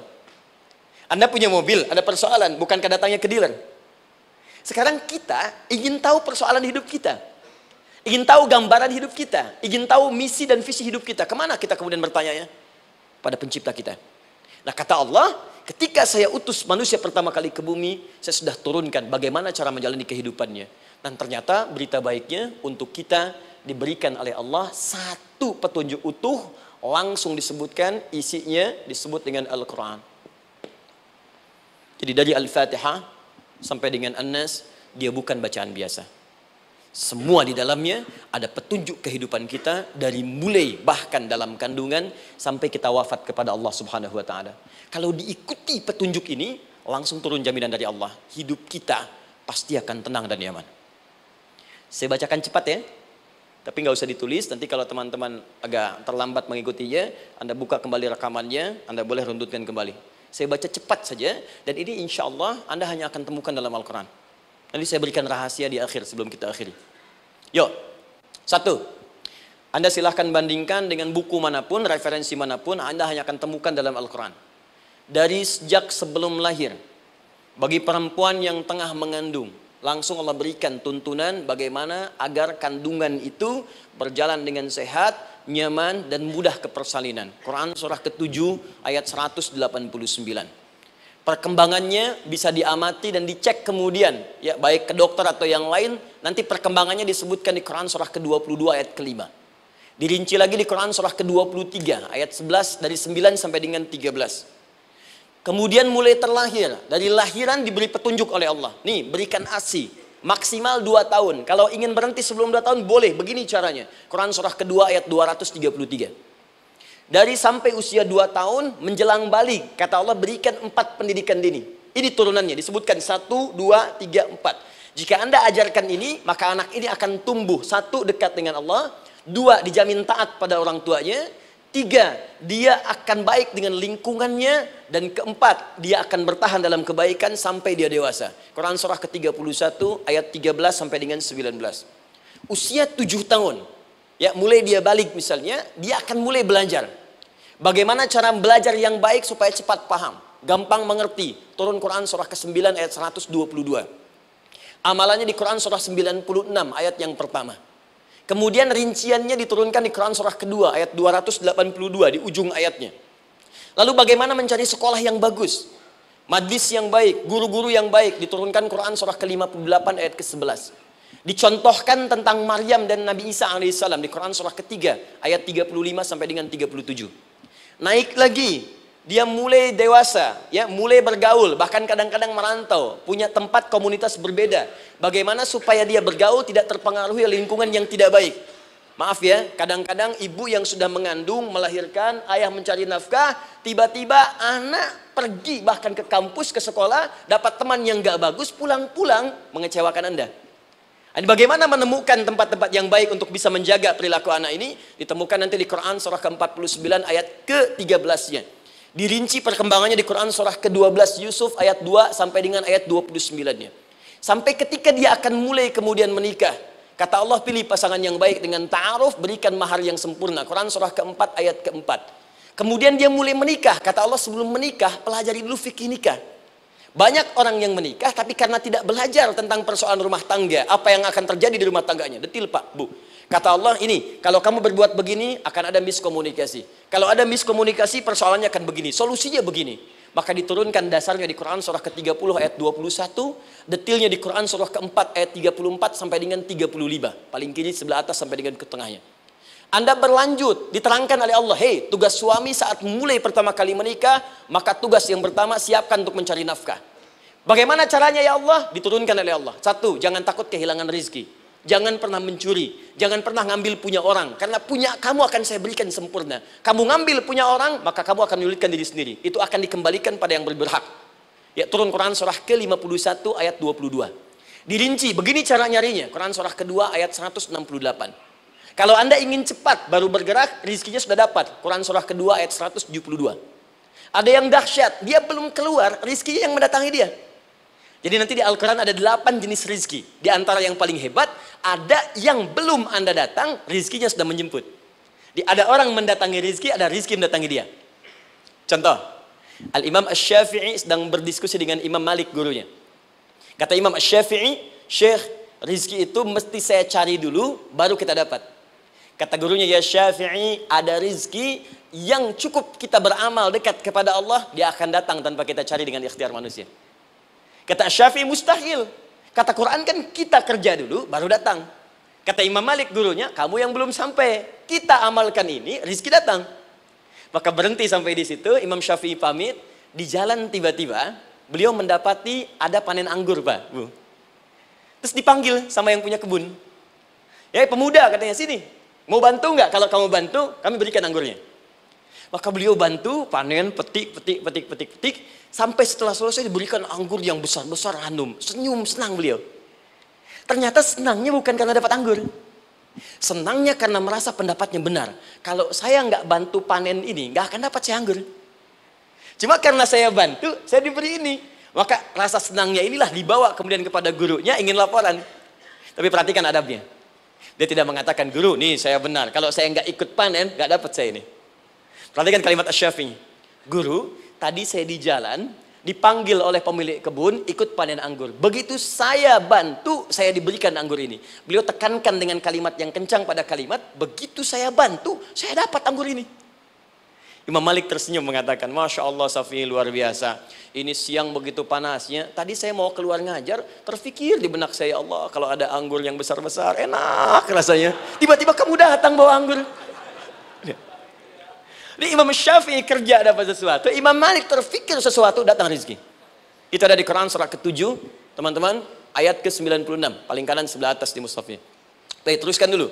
Anda punya mobil, ada persoalan, bukankah datangnya ke dealer? Sekarang kita ingin tahu persoalan hidup kita. Ingin tahu gambaran hidup kita. Ingin tahu misi dan visi hidup kita. Kemana kita kemudian bertanya? Pada pencipta kita. Nah, kata Allah, ketika saya utus manusia pertama kali ke bumi, saya sudah turunkan bagaimana cara menjalani kehidupannya. Dan ternyata berita baiknya untuk kita diberikan oleh Allah satu petunjuk utuh, langsung disebutkan, isinya disebut dengan Al-Quran. Jadi dari Al-Fatihah sampai dengan An-Nas, dia bukan bacaan biasa. Semua di dalamnya ada petunjuk kehidupan kita dari mulai bahkan dalam kandungan sampai kita wafat kepada Allah Subhanahu wa taala. Kalau diikuti petunjuk ini, langsung turun jaminan dari Allah. Hidup kita pasti akan tenang dan nyaman. Saya bacakan cepat ya. Tapi nggak usah ditulis, nanti kalau teman-teman agak terlambat mengikutinya, Anda buka kembali rekamannya, Anda boleh runtutkan kembali. Saya baca cepat saja, dan ini insya Allah Anda hanya akan temukan dalam Al-Quran. Nanti saya berikan rahasia di akhir sebelum kita akhiri. Yuk, satu. Anda silahkan bandingkan dengan buku manapun, referensi manapun, Anda hanya akan temukan dalam Al-Quran. Dari sejak sebelum lahir, bagi perempuan yang tengah mengandung, langsung Allah berikan tuntunan bagaimana agar kandungan itu berjalan dengan sehat, nyaman, dan mudah ke persalinan. Quran surah ke-7 ayat 189. Perkembangannya bisa diamati dan dicek kemudian, ya baik ke dokter atau yang lain. Nanti perkembangannya disebutkan di Quran surah ke-22 ayat ke-5. Dirinci lagi di Quran surah ke-23 ayat 11 dari 9 sampai dengan 13. Kemudian mulai terlahir, dari lahiran diberi petunjuk oleh Allah. Nih, berikan ASI maksimal 2 tahun. Kalau ingin berhenti sebelum 2 tahun boleh, begini caranya. Quran surah ke-2 ayat 233. Dari sampai usia 2 tahun menjelang balik, kata Allah berikan 4 pendidikan dini. Ini turunannya disebutkan 1, 2, 3, 4. Jika Anda ajarkan ini, maka anak ini akan tumbuh. 1, dekat dengan Allah. 2, dijamin taat pada orang tuanya. 3, dia akan baik dengan lingkungannya. Dan 4, dia akan bertahan dalam kebaikan sampai dia dewasa. Quran surah ke-31 ayat 13 sampai dengan 19. Usia 7 tahun. Ya, mulai dia balik misalnya, dia akan mulai belajar. Bagaimana cara belajar yang baik supaya cepat paham, gampang mengerti. Turun Quran surah ke-9 ayat 122. Amalannya di Quran surah 96 ayat yang pertama. Kemudian rinciannya diturunkan di Quran surah kedua ayat 282 di ujung ayatnya. Lalu bagaimana mencari sekolah yang bagus, majlis yang baik, guru-guru yang baik, diturunkan Quran surah ke-58 ayat ke-11. Dicontohkan tentang Maryam dan Nabi Isa alaihissalam di Quran surah ketiga ayat 35 sampai dengan 37. Naik lagi, dia mulai dewasa, ya, mulai bergaul, bahkan kadang-kadang merantau, punya tempat komunitas berbeda. Bagaimana supaya dia bergaul tidak terpengaruhi oleh lingkungan yang tidak baik. Maaf ya, kadang-kadang ibu yang sudah mengandung, melahirkan, ayah mencari nafkah, tiba-tiba anak pergi bahkan ke kampus, ke sekolah, dapat teman yang gak bagus, pulang-pulang mengecewakan Anda. Dan bagaimana menemukan tempat-tempat yang baik untuk bisa menjaga perilaku anak ini? Ditemukan nanti di Quran surah ke-49 ayat ke-13-nya. Dirinci perkembangannya di Quran surah ke-12 Yusuf ayat 2 sampai dengan ayat 29-nya. Sampai ketika dia akan mulai kemudian menikah. Kata Allah, pilih pasangan yang baik dengan ta'aruf, berikan mahar yang sempurna. Quran surah ke-4 ayat ke-4. Kemudian dia mulai menikah. Kata Allah, sebelum menikah, pelajari dulu fikih nikah. Banyak orang yang menikah tapi karena tidak belajar tentang persoalan rumah tangga, apa yang akan terjadi di rumah tangganya. Detil Pak, Bu. Kata Allah, ini kalau kamu berbuat begini akan ada miskomunikasi. Kalau ada miskomunikasi persoalannya akan begini, solusinya begini. Maka diturunkan dasarnya di Quran surah ke-30 ayat 21, detilnya di Quran surah ke-4 ayat 34 sampai dengan 35. Paling kiri sebelah atas sampai dengan ke tengahnya. Anda berlanjut, diterangkan oleh Allah, hei, tugas suami saat mulai pertama kali menikah, maka tugas yang pertama siapkan untuk mencari nafkah. Bagaimana caranya ya Allah? Diturunkan oleh Allah. Satu, jangan takut kehilangan rizki. Jangan pernah mencuri, jangan pernah ngambil punya orang, karena punya kamu akan saya berikan sempurna. Kamu ngambil punya orang, maka kamu akan menyulitkan diri sendiri. Itu akan dikembalikan pada yang berhak. Ya, turun Quran surah ke-51 ayat 22. Dirinci, begini cara nyarinya. Quran surah kedua ayat 168. Kalau Anda ingin cepat baru bergerak, rizkinya sudah dapat. Quran surah kedua ayat 172. Ada yang dahsyat, dia belum keluar, rizkinya yang mendatangi dia. Jadi nanti di Al-Quran ada 8 jenis rizki. Di antara yang paling hebat, ada yang belum Anda datang, rizkinya sudah menjemput. Ada orang mendatangi rizki, ada rizki mendatangi dia. Contoh, Al-Imam Asy-Syafi'i sedang berdiskusi dengan Imam Malik gurunya. Kata Imam Asy-Syafi'i, Syekh, rizki itu mesti saya cari dulu, baru kita dapat. Kata gurunya, ya Syafi'i, ada rizki yang cukup kita beramal dekat kepada Allah, dia akan datang tanpa kita cari dengan ikhtiar manusia. Kata Syafi'i, mustahil. Kata Quran kan kita kerja dulu, baru datang. Kata Imam Malik gurunya, kamu yang belum sampai, kita amalkan ini, rizki datang. Maka berhenti sampai di situ, Imam Syafi'i pamit, di jalan tiba-tiba, beliau mendapati ada panen anggur, Pak, Bu. Terus dipanggil sama yang punya kebun. Ya pemuda katanya, sini. Mau bantu nggak? Kalau kamu bantu, kami berikan anggurnya. Maka beliau bantu, panen, petik. Sampai setelah selesai diberikan anggur yang besar-besar, hanum. Senyum, senang beliau. Ternyata senangnya bukan karena dapat anggur. Senangnya karena merasa pendapatnya benar. Kalau saya nggak bantu panen ini, nggak akan dapat saya anggur. Cuma karena saya bantu, saya diberi ini. Maka rasa senangnya inilah dibawa kemudian kepada gurunya, ingin laporan. Tapi perhatikan adabnya. Dia tidak mengatakan, guru, nih saya benar. Kalau saya nggak ikut panen, nggak dapat saya ini. Perhatikan kalimat Asy-Syafi'i. Guru, tadi saya di jalan, dipanggil oleh pemilik kebun, ikut panen anggur. Begitu saya bantu, saya diberikan anggur ini. Beliau tekankan dengan kalimat yang kencang pada kalimat, begitu saya bantu, saya dapat anggur ini. Imam Malik tersenyum mengatakan, Masya Allah Syafi'i luar biasa. Ini siang begitu panasnya. Tadi saya mau keluar ngajar, terfikir di benak saya, Allah kalau ada anggur yang besar-besar, enak rasanya. Tiba-tiba kamu datang bawa anggur. Ini Imam Syafi'i kerja dapat sesuatu, Imam Malik terfikir sesuatu, datang rezeki. Itu ada di Quran surah ke-7, teman-teman, ayat ke-96, paling kanan sebelah atas di mushafnya. Baik, teruskan dulu.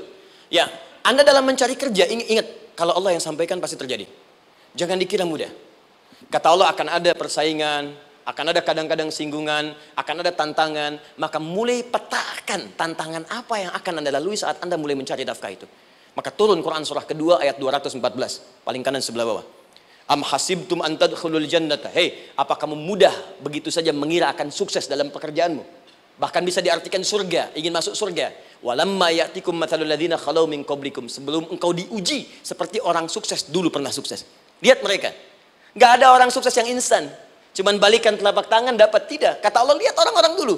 Ya, Anda dalam mencari kerja, ingat, kalau Allah yang sampaikan pasti terjadi. Jangan dikira mudah. Kata Allah akan ada persaingan, akan ada kadang-kadang singgungan, akan ada tantangan. Maka mulai petakan tantangan apa yang akan Anda lalui saat Anda mulai mencari nafkah itu. Maka turun Quran surah kedua ayat 214. Paling kanan sebelah bawah. Am hasibtum an tadkhulul jannata. Hei, apa kamu mudah begitu saja mengira akan sukses dalam pekerjaanmu? Bahkan bisa diartikan surga, ingin masuk surga. Walamma ya'tikum mathalul ladzina khalau min qablikum. Sebelum engkau diuji seperti orang sukses dulu pernah sukses. Lihat mereka. Nggak ada orang sukses yang instan. Cuman balikan telapak tangan dapat, tidak. Kata Allah, lihat orang-orang dulu.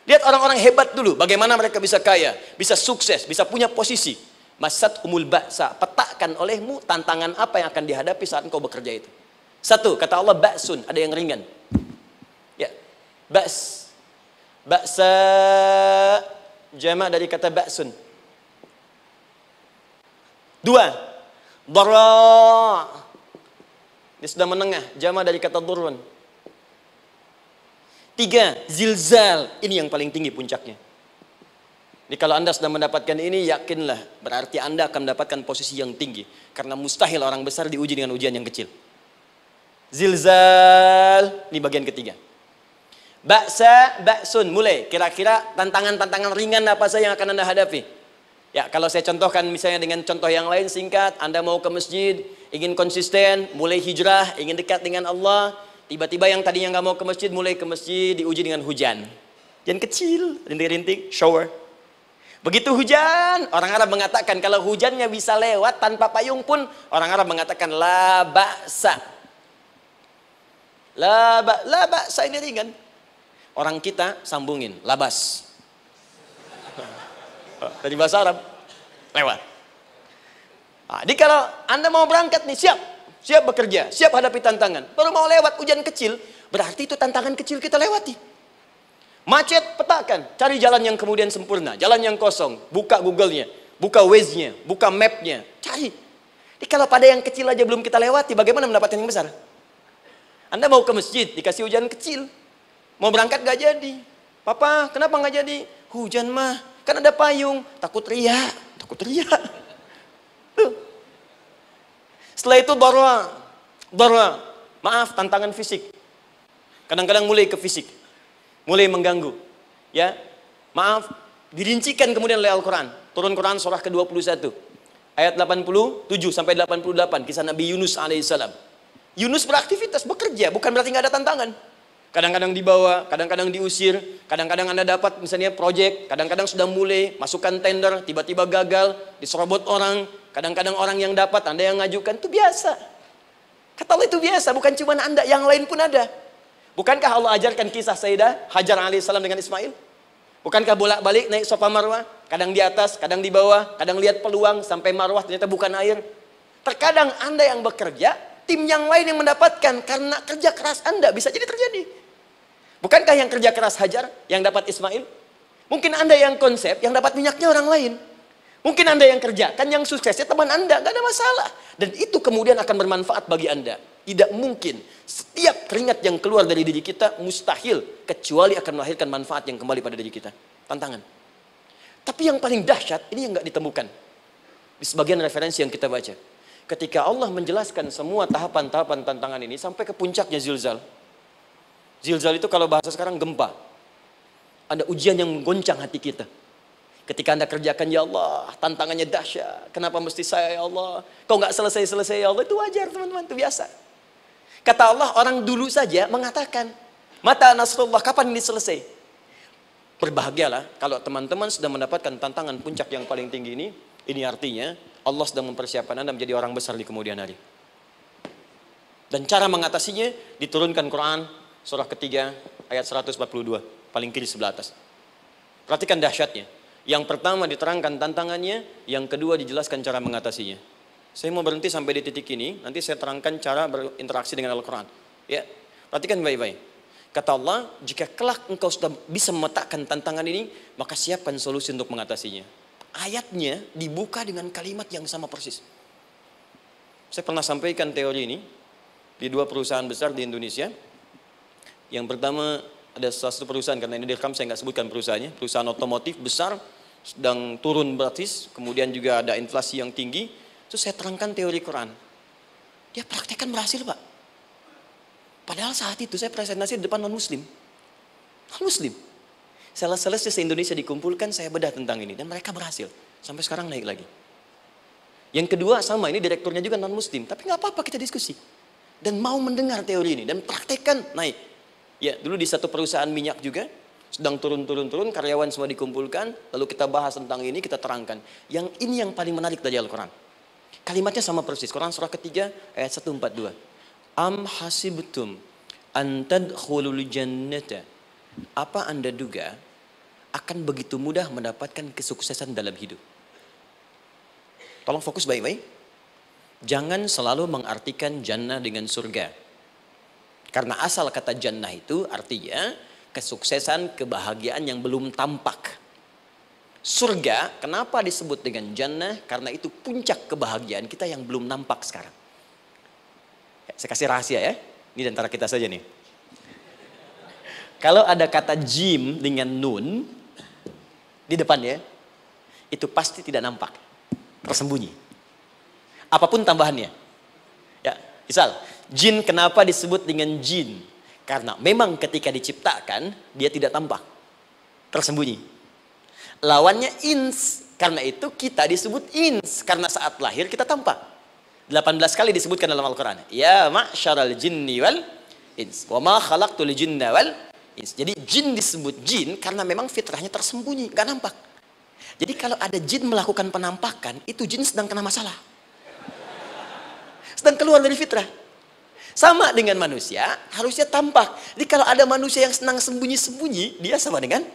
Lihat orang-orang hebat dulu, bagaimana mereka bisa kaya, bisa sukses, bisa punya posisi. Masat umul ba'sa, petakan olehmu tantangan apa yang akan dihadapi saat engkau bekerja itu. Satu, kata Allah ba'sun, ada yang ringan. Ya, ba's. Ba'sa, jama' dari kata ba'sun. Dua, dara. Ini sudah menengah, jama' dari kata durun. Tiga, zilzal. Ini yang paling tinggi puncaknya. Jadi kalau Anda sudah mendapatkan ini, yakinlah. Berarti Anda akan mendapatkan posisi yang tinggi. Karena mustahil orang besar diuji dengan ujian yang kecil. Zilzal. Ini bagian ketiga. Ba'sa, ba'sun. Mulai. Kira-kira tantangan-tantangan ringan apa saja yang akan Anda hadapi? Ya, kalau saya contohkan misalnya dengan contoh yang lain singkat. Anda mau ke masjid, ingin konsisten, mulai hijrah, ingin dekat dengan Allah. Tiba-tiba yang tadinya nggak mau ke masjid, mulai ke masjid, diuji dengan hujan. Hujan kecil, rintik-rintik, shower. Begitu hujan, orang Arab mengatakan kalau hujannya bisa lewat tanpa payung pun, orang Arab mengatakan la ba'sa. La ba'sa ini ringan. Orang kita sambungin, labas. Dari bahasa Arab, lewat. Nah, jadi kalau Anda mau berangkat nih, siap bekerja, siap hadapi tantangan. Baru mau lewat hujan kecil, berarti itu tantangan kecil kita lewati. Macet, petakan, cari jalan yang kemudian sempurna, jalan yang kosong, buka Google-nya, buka Waze-nya, buka map-nya, cari. Jadi kalau pada yang kecil aja belum kita lewati, bagaimana mendapatkan yang besar? Anda mau ke masjid, dikasih hujan kecil, mau berangkat gak jadi. Papa, kenapa gak jadi? Hujan mah, kan ada payung, takut riak. Setelah itu darwa, maaf, tantangan fisik. Kadang-kadang mulai ke fisik, mulai mengganggu. Ya, maaf, dirincikan kemudian oleh Al-Quran. Turun Quran surah ke-21, ayat 87 sampai 88, kisah Nabi Yunus alaihissalam. Yunus beraktivitas, bekerja, bukan berarti nggak ada tantangan. Kadang-kadang dibawa, kadang-kadang diusir, kadang-kadang Anda dapat misalnya proyek, kadang-kadang sudah mulai masukkan tender, tiba-tiba gagal, diserobot orang. Kadang-kadang orang yang dapat, Anda yang ngajukan, itu biasa. Kata Allah itu biasa, bukan cuma Anda, yang lain pun ada. Bukankah Allah ajarkan kisah Sayyidah Hajar alaihissalam dengan Ismail? Bukankah bolak-balik naik Safa Marwah, kadang di atas, kadang di bawah, kadang lihat peluang, sampai Marwah ternyata bukan air. Terkadang Anda yang bekerja, tim yang lain yang mendapatkan, karena kerja keras Anda, bisa jadi terjadi. Bukankah yang kerja keras Hajar, yang dapat Ismail? Mungkin Anda yang konsep, yang dapat minyaknya orang lain. Mungkin Anda yang kerja, kan yang suksesnya teman Anda, gak ada masalah. Dan itu kemudian akan bermanfaat bagi Anda. Tidak mungkin setiap keringat yang keluar dari diri kita mustahil, kecuali akan melahirkan manfaat yang kembali pada diri kita. Tantangan. Tapi yang paling dahsyat, ini yang gak ditemukan. Di sebagian referensi yang kita baca. Ketika Allah menjelaskan semua tahapan-tahapan tantangan ini, sampai ke puncaknya zilzal. Zilzal itu kalau bahasa sekarang gempa. Ada ujian yang menggoncang hati kita. Ketika Anda kerjakan, ya Allah, tantangannya dahsyat. Kenapa mesti saya, ya Allah? Kok nggak selesai-selesai, ya Allah? Itu wajar, teman-teman, itu biasa. Kata Allah, orang dulu saja mengatakan, mata nasrullah, kapan ini selesai? Berbahagialah kalau teman-teman sudah mendapatkan tantangan puncak yang paling tinggi ini. Ini artinya Allah sedang mempersiapkan Anda menjadi orang besar di kemudian hari. Dan cara mengatasinya diturunkan Quran surah ketiga ayat 142, paling kiri sebelah atas. Perhatikan dahsyatnya. Yang pertama diterangkan tantangannya, yang kedua dijelaskan cara mengatasinya. Saya mau berhenti sampai di titik ini, nanti saya terangkan cara berinteraksi dengan Al-Quran. Ya, perhatikan baik-baik. Kata Allah, jika kelak engkau sudah bisa memetakan tantangan ini, maka siapkan solusi untuk mengatasinya. Ayatnya dibuka dengan kalimat yang sama persis. Saya pernah sampaikan teori ini di dua perusahaan besar di Indonesia. Yang pertama, ada salah satu perusahaan, karena ini direkam saya nggak sebutkan perusahaannya, perusahaan otomotif besar, sedang turun gratis, kemudian juga ada inflasi yang tinggi. Terus saya terangkan teori Quran. Dia praktekkan berhasil, Pak. Padahal saat itu saya presentasi di depan non-muslim. Non-muslim. Sales-salesnya se-Indonesia dikumpulkan, saya bedah tentang ini. Dan mereka berhasil. Sampai sekarang naik lagi. Yang kedua sama, ini direkturnya juga non-muslim. Tapi nggak apa-apa, kita diskusi. Dan mau mendengar teori ini. Dan praktekkan, naik. Ya, dulu di satu perusahaan minyak juga. Sedang turun, karyawan semua dikumpulkan. Lalu kita bahas tentang ini, kita terangkan. Yang ini yang paling menarik dari Al-Quran. Kalimatnya sama persis. Quran surah ketiga ayat 142. Am hasibtum an tadkhulul jannata. Apa Anda duga akan begitu mudah mendapatkan kesuksesan dalam hidup. Tolong fokus baik-baik. Jangan selalu mengartikan jannah dengan surga. Karena asal kata jannah itu artinya kesuksesan, kebahagiaan yang belum tampak. Surga, kenapa disebut dengan jannah? Karena itu puncak kebahagiaan kita yang belum nampak sekarang. Ya, saya kasih rahasia ya. Ini antara kita saja nih. Kalau ada kata jim dengan nun di depannya, itu pasti tidak nampak. Tersembunyi. Apapun tambahannya. Ya, misal, jin kenapa disebut dengan jin? Karena memang ketika diciptakan, dia tidak tampak. Tersembunyi. Lawannya ins. Karena itu kita disebut ins. Karena saat lahir kita tampak. 18 kali disebutkan dalam Al-Quran. Ya ma'syaral jinni wal ins. Wa ma khalaqtul jinna wal ins. Jadi jin disebut jin karena memang fitrahnya tersembunyi. Gak nampak. Jadi kalau ada jin melakukan penampakan, itu jin sedang kena masalah. Sedang keluar dari fitrah. Sama dengan manusia, harusnya tampak. Jadi kalau ada manusia yang senang sembunyi-sembunyi, dia sama dengan,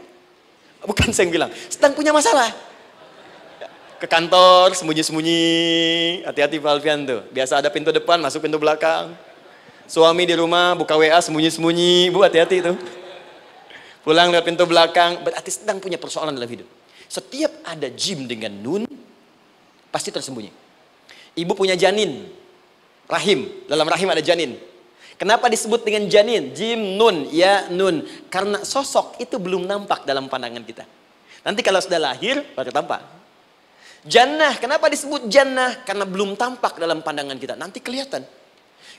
bukan saya yang bilang, sedang punya masalah. Ke kantor, sembunyi-sembunyi. Hati-hati Pak Alfian tuh. Biasa ada pintu depan, masuk pintu belakang. Suami di rumah, buka WA, sembunyi-sembunyi. Bu, hati-hati tuh. Pulang lewat pintu belakang, berarti sedang punya persoalan dalam hidup. Setiap ada jim dengan nun, pasti tersembunyi. Ibu punya janin, rahim. Dalam rahim ada janin. Kenapa disebut dengan janin? Jim, nun, ya, nun. Karena sosok itu belum nampak dalam pandangan kita. Nanti kalau sudah lahir, baru tampak. Jannah, kenapa disebut jannah? Karena belum tampak dalam pandangan kita. Nanti kelihatan.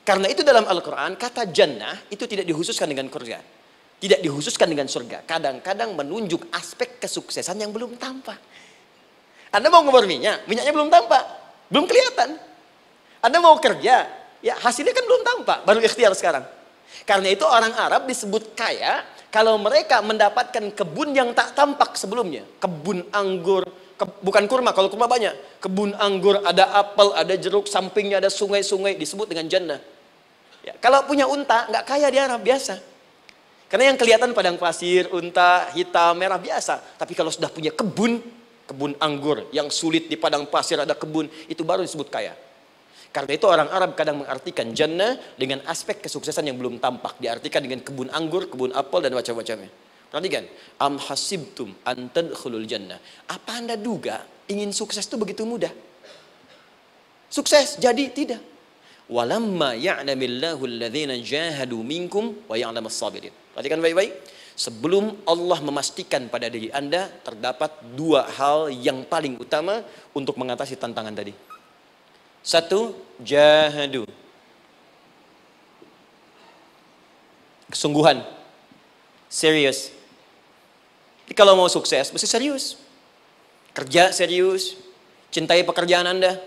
Karena itu dalam Al-Quran, kata jannah itu tidak dikhususkan dengan surga. Tidak dikhususkan dengan surga. Kadang-kadang menunjuk aspek kesuksesan yang belum tampak. Anda mau ngubur minyak, minyaknya belum tampak. Belum kelihatan. Anda mau kerja, ya hasilnya kan belum tampak, baru ikhtiar sekarang. Karena itu orang Arab disebut kaya kalau mereka mendapatkan kebun yang tak tampak sebelumnya. Kebun anggur, bukan kurma, kalau kurma banyak. Kebun anggur, ada apel, ada jeruk, sampingnya ada sungai-sungai, disebut dengan jannah. Ya, kalau punya unta, nggak kaya di Arab, biasa. Karena yang kelihatan padang pasir, unta, hitam, merah, biasa. Tapi kalau sudah punya kebun anggur yang sulit di padang pasir ada kebun, itu baru disebut kaya. Karena itu orang Arab kadang mengartikan jannah dengan aspek kesuksesan yang belum tampak. Diartikan dengan kebun anggur, kebun apel, dan macam-macamnya. Perhatikan. Am hasibtum an tadkhulul jannah. Apa Anda duga ingin sukses itu begitu mudah? Sukses jadi tidak. Walamma ya'lamillahu alladhina jahadu minkum wa ya'lamas sabirin. Perhatikan baik-baik. Sebelum Allah memastikan pada diri Anda terdapat dua hal yang paling utama untuk mengatasi tantangan tadi. Satu, jahadu. Kesungguhan. Serius. Jadi kalau mau sukses, mesti serius. Kerja serius. Cintai pekerjaan Anda.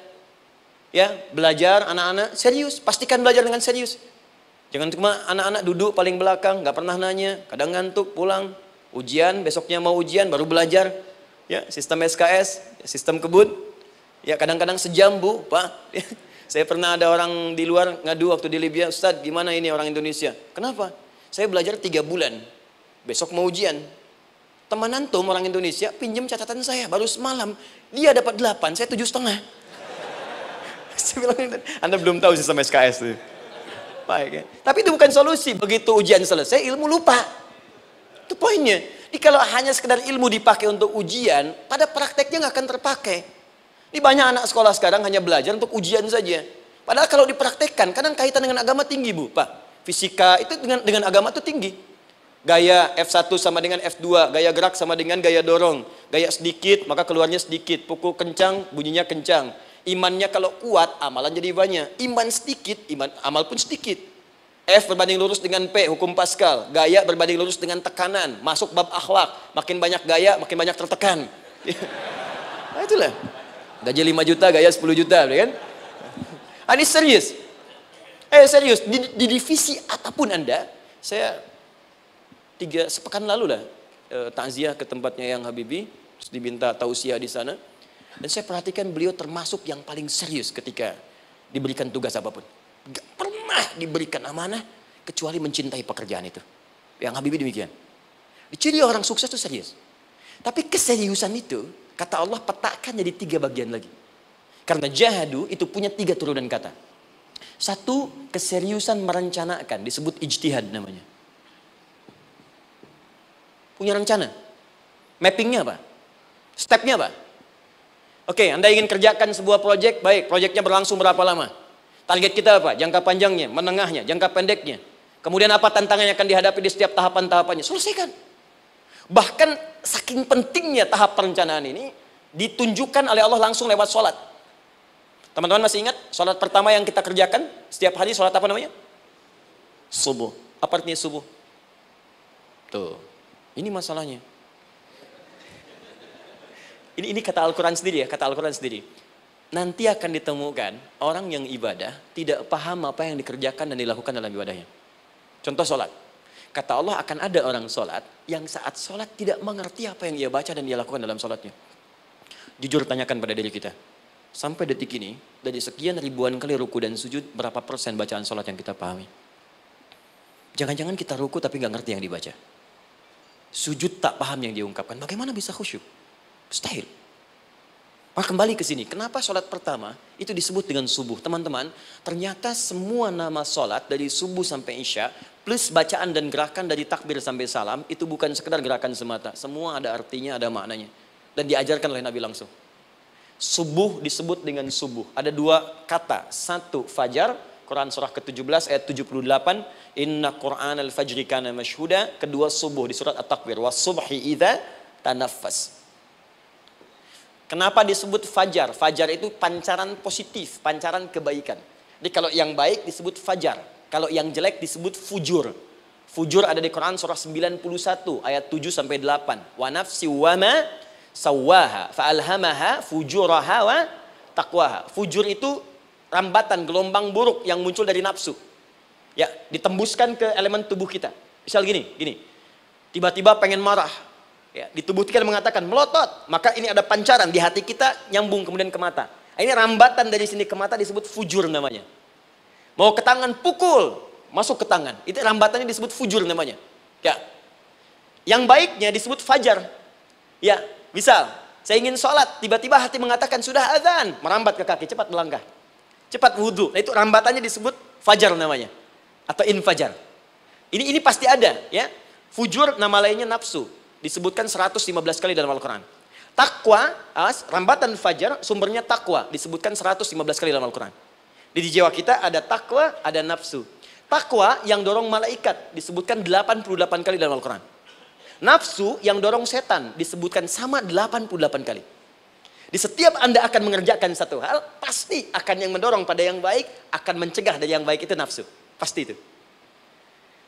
Ya, belajar anak-anak serius. Pastikan belajar dengan serius. Jangan cuma anak-anak duduk paling belakang, nggak pernah nanya, kadang ngantuk, pulang, ujian, besoknya mau ujian, baru belajar. Ya, sistem SKS, sistem kebut. Ya, kadang-kadang sejam, Bu, Pak. Saya pernah ada orang di luar ngadu waktu di Libya, Ustadz, gimana ini orang Indonesia? Kenapa? Saya belajar 3 bulan, besok mau ujian. Teman antum orang Indonesia pinjam catatan saya, baru semalam. Dia dapat 8, saya 7,5. Saya bilang, Anda belum tahu sistem SKS itu. Baik, ya. Tapi itu bukan solusi. Begitu ujian selesai, ilmu lupa. Itu poinnya. Jadi kalau hanya sekedar ilmu dipakai untuk ujian, pada prakteknya nggak akan terpakai. Ini banyak anak sekolah sekarang hanya belajar untuk ujian saja. Padahal kalau dipraktekkan, kadang kaitan dengan agama tinggi, Bu, Pak. Fisika itu dengan agama itu tinggi. Gaya F1 sama dengan F2, gaya gerak sama dengan gaya dorong. Gaya sedikit, maka keluarnya sedikit. Pukul kencang, bunyinya kencang. Imannya kalau kuat, amalan jadi banyak. Iman sedikit, amal pun sedikit. F berbanding lurus dengan P, hukum Pascal. Gaya berbanding lurus dengan tekanan. Masuk bab akhlak. Makin banyak gaya, makin banyak tertekan. Nah itulah. Gaji 5 juta, gaya 10 juta. Kan? Ini serius. Serius. Di divisi apapun Anda, saya 3 sepekan lalu lah. Takziah ke tempatnya yang Habibie. Terus diminta tausiah di sana. Dan saya perhatikan beliau termasuk yang paling serius ketika diberikan tugas apapun. Gak pernah diberikan amanah kecuali mencintai pekerjaan itu. Yang Habibie demikian. Ciri orang sukses itu serius. Tapi keseriusan itu, kata Allah petakan jadi 3 bagian lagi. Karena jahadu itu punya 3 turunan kata. 1, keseriusan merencanakan, disebut ijtihad namanya. Punya rencana. Mappingnya apa? Stepnya apa? Oke, Anda ingin kerjakan sebuah proyek, baik, proyeknya berlangsung berapa lama? Target kita apa? Jangka panjangnya, menengahnya, jangka pendeknya. Kemudian apa tantangan yang akan dihadapi di setiap tahapan-tahapannya? Selesaikan. Bahkan saking pentingnya tahap perencanaan ini ditunjukkan oleh Allah langsung lewat sholat. Teman-teman masih ingat sholat pertama yang kita kerjakan setiap hari, sholat apa namanya? Subuh. Apa artinya subuh? Tuh, ini masalahnya. Ini kata Al-Quran sendiri ya, kata Al-Quran sendiri. Nanti akan ditemukan orang yang ibadah tidak paham apa yang dikerjakan dan dilakukan dalam ibadahnya. Contoh sholat. Kata Allah akan ada orang sholat yang saat sholat tidak mengerti apa yang ia baca dan ia lakukan dalam sholatnya. Jujur tanyakan pada diri kita. Sampai detik ini, dari sekian ribuan kali ruku dan sujud, berapa persen bacaan sholat yang kita pahami? Jangan-jangan kita ruku tapi nggak ngerti yang dibaca. Sujud tak paham yang diungkapkan. Bagaimana bisa khusyuk? Mustahil. Maka kembali ke sini. Kenapa sholat pertama itu disebut dengan subuh? Teman-teman, ternyata semua nama sholat dari subuh sampai isya, plus bacaan dan gerakan dari takbir sampai salam, itu bukan sekedar gerakan semata. Semua ada artinya, ada maknanya. Dan diajarkan oleh Nabi langsung. Subuh disebut dengan subuh. Ada 2 kata. 1, fajar. Quran surah ke-17 ayat 78. Inna Qur'an al-fajri kana mashhuda. Kedua, subuh di surat At-Takbir. Was-subhi idza tanaffas. Kenapa disebut fajar? Fajar itu pancaran positif, pancaran kebaikan. Jadi kalau yang baik disebut fajar. Kalau yang jelek disebut fujur. Fujur ada di Quran surah 91 ayat 7 sampai 8. Wa nafsi wa ma sawwaha fa'alhamaha fujuraha wa taqwaha. Fujur itu rambatan, gelombang buruk yang muncul dari nafsu. Ya, ditembuskan ke elemen tubuh kita. Misal gini. Tiba-tiba pengen marah. Ya, di tubuh kita mengatakan melotot, maka ini ada pancaran di hati kita nyambung kemudian ke mata. Ini rambatan dari sini ke mata disebut fujur namanya. Mau ke tangan pukul, masuk ke tangan. Itu rambatannya disebut fujur namanya. Ya. Yang baiknya disebut fajar. Ya, misal saya ingin sholat, tiba-tiba hati mengatakan sudah azan, merambat ke kaki, cepat melangkah. Cepat wudhu. Nah, itu rambatannya disebut fajar namanya. Atau infajar. Ini pasti ada, ya. Fujur nama lainnya nafsu. Disebutkan 115 kali dalam Al-Quran. Takwa, rambatan fajar, sumbernya takwa. Disebutkan 115 kali dalam Al-Quran. Di jiwa kita ada takwa, ada nafsu. Takwa yang dorong malaikat, disebutkan 88 kali dalam Al-Quran. Nafsu yang dorong setan, disebutkan sama 88 kali. Di setiap Anda akan mengerjakan satu hal, pasti akan yang mendorong pada yang baik, akan mencegah dari yang baik itu nafsu. Pasti itu.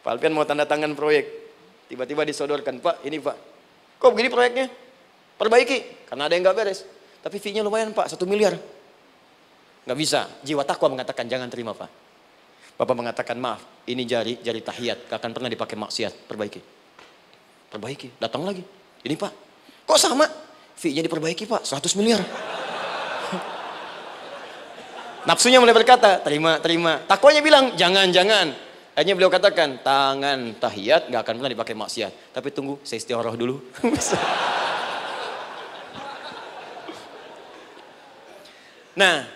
Pak Alfian mau tanda tangan proyek. Tiba-tiba disodorkan, Pak, ini Pak. Kok begini proyeknya? Perbaiki, karena ada yang nggak beres. Tapi fee-nya lumayan Pak, 1 miliar. Nggak bisa, jiwa takwa mengatakan jangan terima Pak. Bapak mengatakan maaf, ini jari tahiyat, gak akan pernah dipakai maksiat, perbaiki, datang lagi. Ini Pak, kok sama? Fee-nya diperbaiki Pak, 100 miliar. Nafsunya mulai berkata, terima. Takwanya bilang, jangan. Akhirnya beliau katakan, tangan tahiyat gak akan pernah dipakai maksiat. Tapi tunggu, saya istiqoroh dulu. Nah,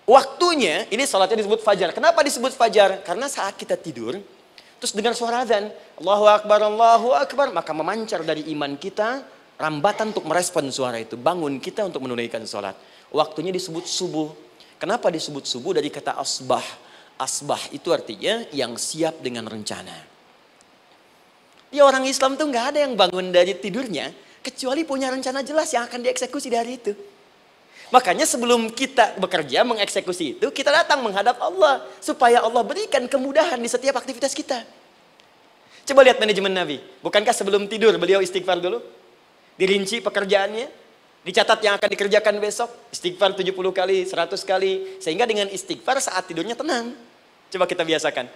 waktunya, ini salatnya disebut fajar. Kenapa disebut fajar? Karena saat kita tidur, terus dengar suara azan, Allahu Akbar, maka memancar dari iman kita, rambatan untuk merespon suara itu. Bangun kita untuk menunaikan salat. Waktunya disebut subuh. Kenapa disebut subuh? Dari kata asbah. Asbah itu artinya yang siap dengan rencana. Dia orang Islam tuh nggak ada yang bangun dari tidurnya kecuali punya rencana jelas yang akan dieksekusi di hari itu. Makanya sebelum kita bekerja mengeksekusi itu, kita datang menghadap Allah supaya Allah berikan kemudahan di setiap aktivitas kita. Coba lihat manajemen Nabi. Bukankah sebelum tidur beliau istighfar dulu? Dirinci pekerjaannya, dicatat yang akan dikerjakan besok, istighfar 70 kali, 100 kali. Sehingga dengan istighfar saat tidurnya tenang. Coba kita biasakan.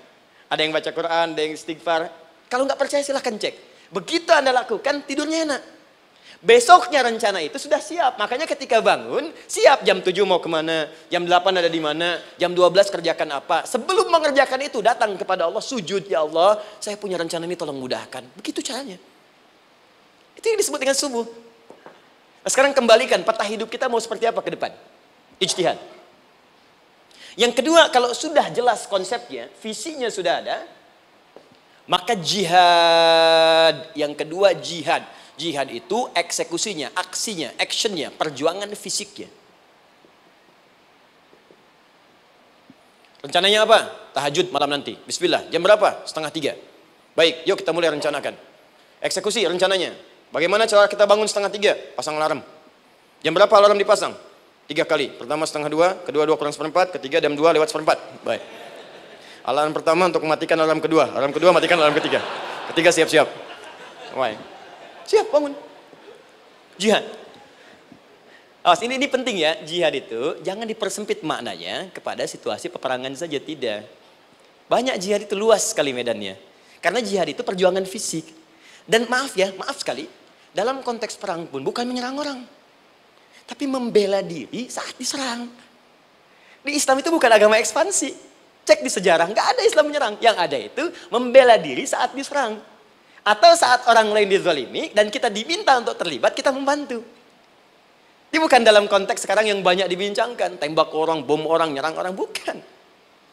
Ada yang baca Quran, ada yang istighfar. Kalau nggak percaya silahkan cek. Begitu Anda lakukan, tidurnya enak. Besoknya rencana itu sudah siap. Makanya ketika bangun, siap jam 7 mau kemana, jam 8 ada di mana, jam 12 kerjakan apa. Sebelum mengerjakan itu, datang kepada Allah, sujud, ya Allah, saya punya rencana ini tolong mudahkan. Begitu caranya. Itu yang disebut dengan subuh. Nah, sekarang kembalikan peta hidup kita mau seperti apa ke depan. Ijtihad. Yang kedua, kalau sudah jelas konsepnya, visinya sudah ada, maka jihad. Yang kedua jihad. Jihad itu eksekusinya, aksinya, actionnya, perjuangan fisiknya. Rencananya apa? Tahajud malam nanti. Bismillah. Jam berapa? 2:30. Baik, yuk kita mulai rencanakan. Eksekusi rencananya. Bagaimana cara kita bangun 2:30? Pasang alarm. Jam berapa alarm dipasang? 3 kali. Pertama 1:30, kedua 2 kurang 1/4, ketiga jam 2 lewat 1/4. Baik. Alarm pertama untuk mematikan alarm kedua. Alarm kedua matikan alarm ketiga. Ketiga siap-siap. Baik. Siap bangun. Jihad. Awas, ini penting ya, jihad itu jangan dipersempit maknanya kepada situasi peperangan saja, tidak. Banyak jihad itu luas sekali medannya. Karena jihad itu perjuangan fisik. Dan maaf sekali, dalam konteks perang pun bukan menyerang orang. Tapi membela diri saat diserang. Di Islam itu bukan agama ekspansi. Cek di sejarah, nggak ada Islam menyerang. Yang ada itu membela diri saat diserang. Atau saat orang lain dizalimi dan kita diminta untuk terlibat, kita membantu. Ini bukan dalam konteks sekarang yang banyak dibincangkan. Tembak orang, bom orang, nyerang orang. Bukan.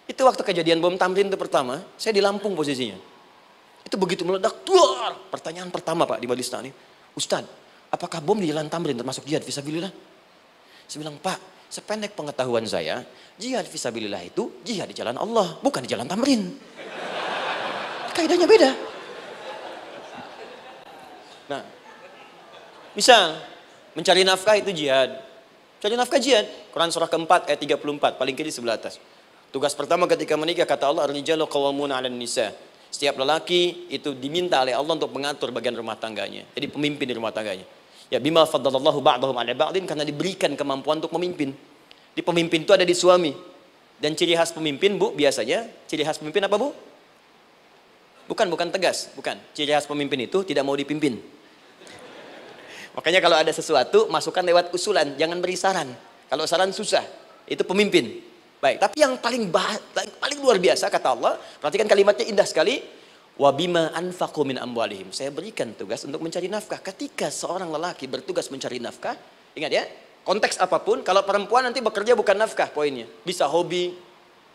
Itu waktu kejadian bom Tamrin itu pertama, saya di Lampung posisinya. Itu begitu meledak, duar. Pertanyaan pertama Pak di Majelis Taklim, Ustadz, apakah bom di Jalan Tamrin termasuk jihad fisabilillah? Saya bilang, Pak, sependek pengetahuan saya, jihad fisabilillah itu jihad di jalan Allah, bukan di Jalan Tamrin. Kaidahnya beda. Nah, misal mencari nafkah itu jihad. Cari nafkah jihad. Quran surah keempat ayat 34, paling kiri sebelah atas. Tugas pertama ketika menikah kata Allah, ar-rijalu qawwamuna 'alan nisa. Setiap lelaki itu diminta oleh Allah untuk mengatur bagian rumah tangganya. Jadi pemimpin di rumah tangganya. Ya bima faddalallahu ba'dahum 'ala ba'din, karena diberikan kemampuan untuk memimpin. Di pemimpin itu ada di suami. Dan ciri khas pemimpin, Bu, biasanya ciri khas pemimpin apa, Bu? Bukan tegas, bukan. Ciri khas pemimpin itu tidak mau dipimpin. Makanya kalau ada sesuatu, masukkan lewat usulan, jangan beri saran. Kalau saran susah, itu pemimpin. Baik, tapi yang paling luar biasa kata Allah, perhatikan kalimatnya indah sekali. Wa bima anfaqu min amwalihim. Saya berikan tugas untuk mencari nafkah. Ketika seorang lelaki bertugas mencari nafkah, ingat ya, konteks apapun, kalau perempuan nanti bekerja bukan nafkah poinnya. Bisa hobi,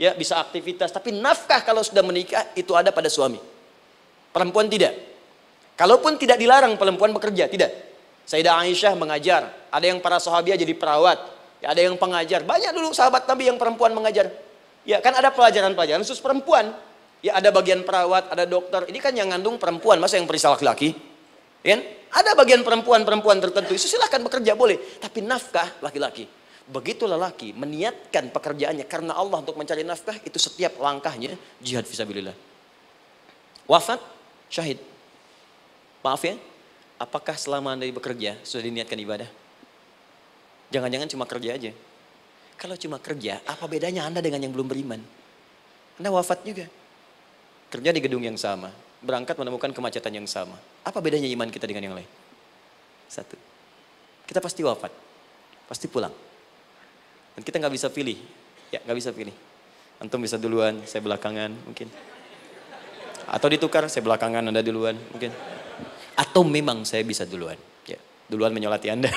ya, bisa aktivitas, tapi nafkah kalau sudah menikah itu ada pada suami. Perempuan tidak. Kalaupun tidak dilarang perempuan bekerja, tidak. Sayyidah Aisyah mengajar, ada yang para sahabiah jadi perawat, ya, ada yang pengajar. Banyak dulu sahabat Nabi yang perempuan mengajar. Ya, kan ada pelajaran-pelajaran khusus perempuan. Ya, ada bagian perawat, ada dokter. Ini kan yang ngandung perempuan, masa yang perisa laki-laki? Ya, ada bagian perempuan tertentu, itu silahkan bekerja boleh. Tapi nafkah laki-laki. Begitu lelaki meniatkan pekerjaannya karena Allah untuk mencari nafkah, itu setiap langkahnya jihad fisabilillah. Wafat, syahid. Maaf ya, apakah selama Anda bekerja sudah diniatkan ibadah? Jangan-jangan cuma kerja aja. Kalau cuma kerja, apa bedanya Anda dengan yang belum beriman? Anda wafat juga. Kerja di gedung yang sama, berangkat menemukan kemacetan yang sama. Apa bedanya iman kita dengan yang lain? Satu, kita pasti wafat, pasti pulang. Dan kita nggak bisa pilih, ya nggak bisa pilih. Antum bisa duluan, saya belakangan mungkin. Atau ditukar, saya belakangan, Anda duluan mungkin. Atau memang saya bisa duluan, ya duluan menyolati Anda.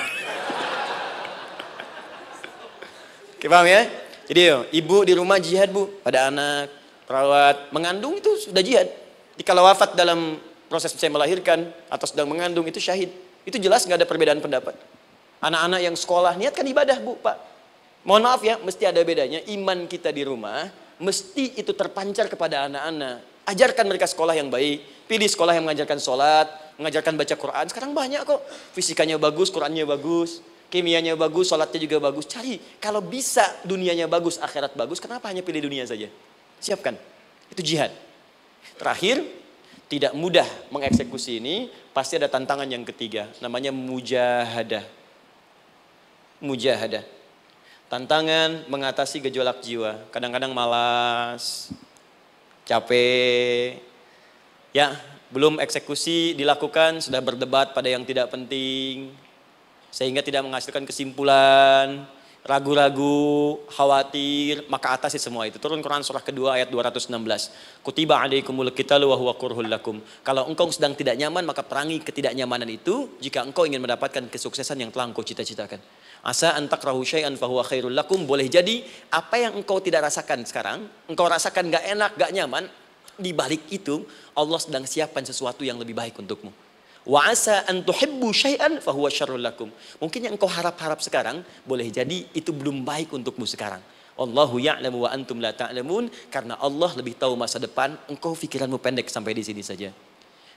Oke, paham ya? Jadi ibu di rumah jihad, Bu, pada anak, perawat, mengandung itu sudah jihad. Jika wafat dalam proses saya melahirkan atau sedang mengandung itu syahid. Itu jelas nggak ada perbedaan pendapat. Anak-anak yang sekolah niatkan ibadah, Bu, Pak. Mohon maaf ya, mesti ada bedanya. Iman kita di rumah mesti itu terpancar kepada anak-anak. Ajarkan mereka sekolah yang baik. Pilih sekolah yang mengajarkan sholat, mengajarkan baca Quran. Sekarang banyak kok. Fisikanya bagus, Qurannya bagus, kimianya bagus, sholatnya juga bagus. Cari, kalau bisa dunianya bagus, akhirat bagus, kenapa hanya pilih dunia saja? Siapkan, itu jihad. Terakhir, tidak mudah mengeksekusi ini, pasti ada tantangan yang ketiga, namanya mujahadah. Mujahadah. Tantangan mengatasi gejolak jiwa. Kadang-kadang malas, capek, ya belum eksekusi dilakukan, sudah berdebat pada yang tidak penting, sehingga tidak menghasilkan kesimpulan. ragu-ragu, khawatir, maka atasi semua itu. Turun Quran surah kedua ayat 216. Kutiba alaikumul qitalu wa huwa kurhul lakum. Kalau engkau sedang tidak nyaman, maka perangi ketidaknyamanan itu jika engkau ingin mendapatkan kesuksesan yang telah engkau cita-citakan. Asa an takrahu syai'an fa huwa khairul lakum. Boleh jadi apa yang engkau tidak rasakan sekarang, engkau rasakan gak enak, gak nyaman, di balik itu Allah sedang siapkan sesuatu yang lebih baik untukmu. Wa asa an tuhibbu syai'an fa huwa syarrul lakum. Mungkin yang engkau harap-harap sekarang boleh jadi itu belum baik untukmu sekarang. Allahu ya'lamu wa antum la ta'lamun, karena Allah lebih tahu masa depan, engkau pikiranmu pendek sampai di sini saja.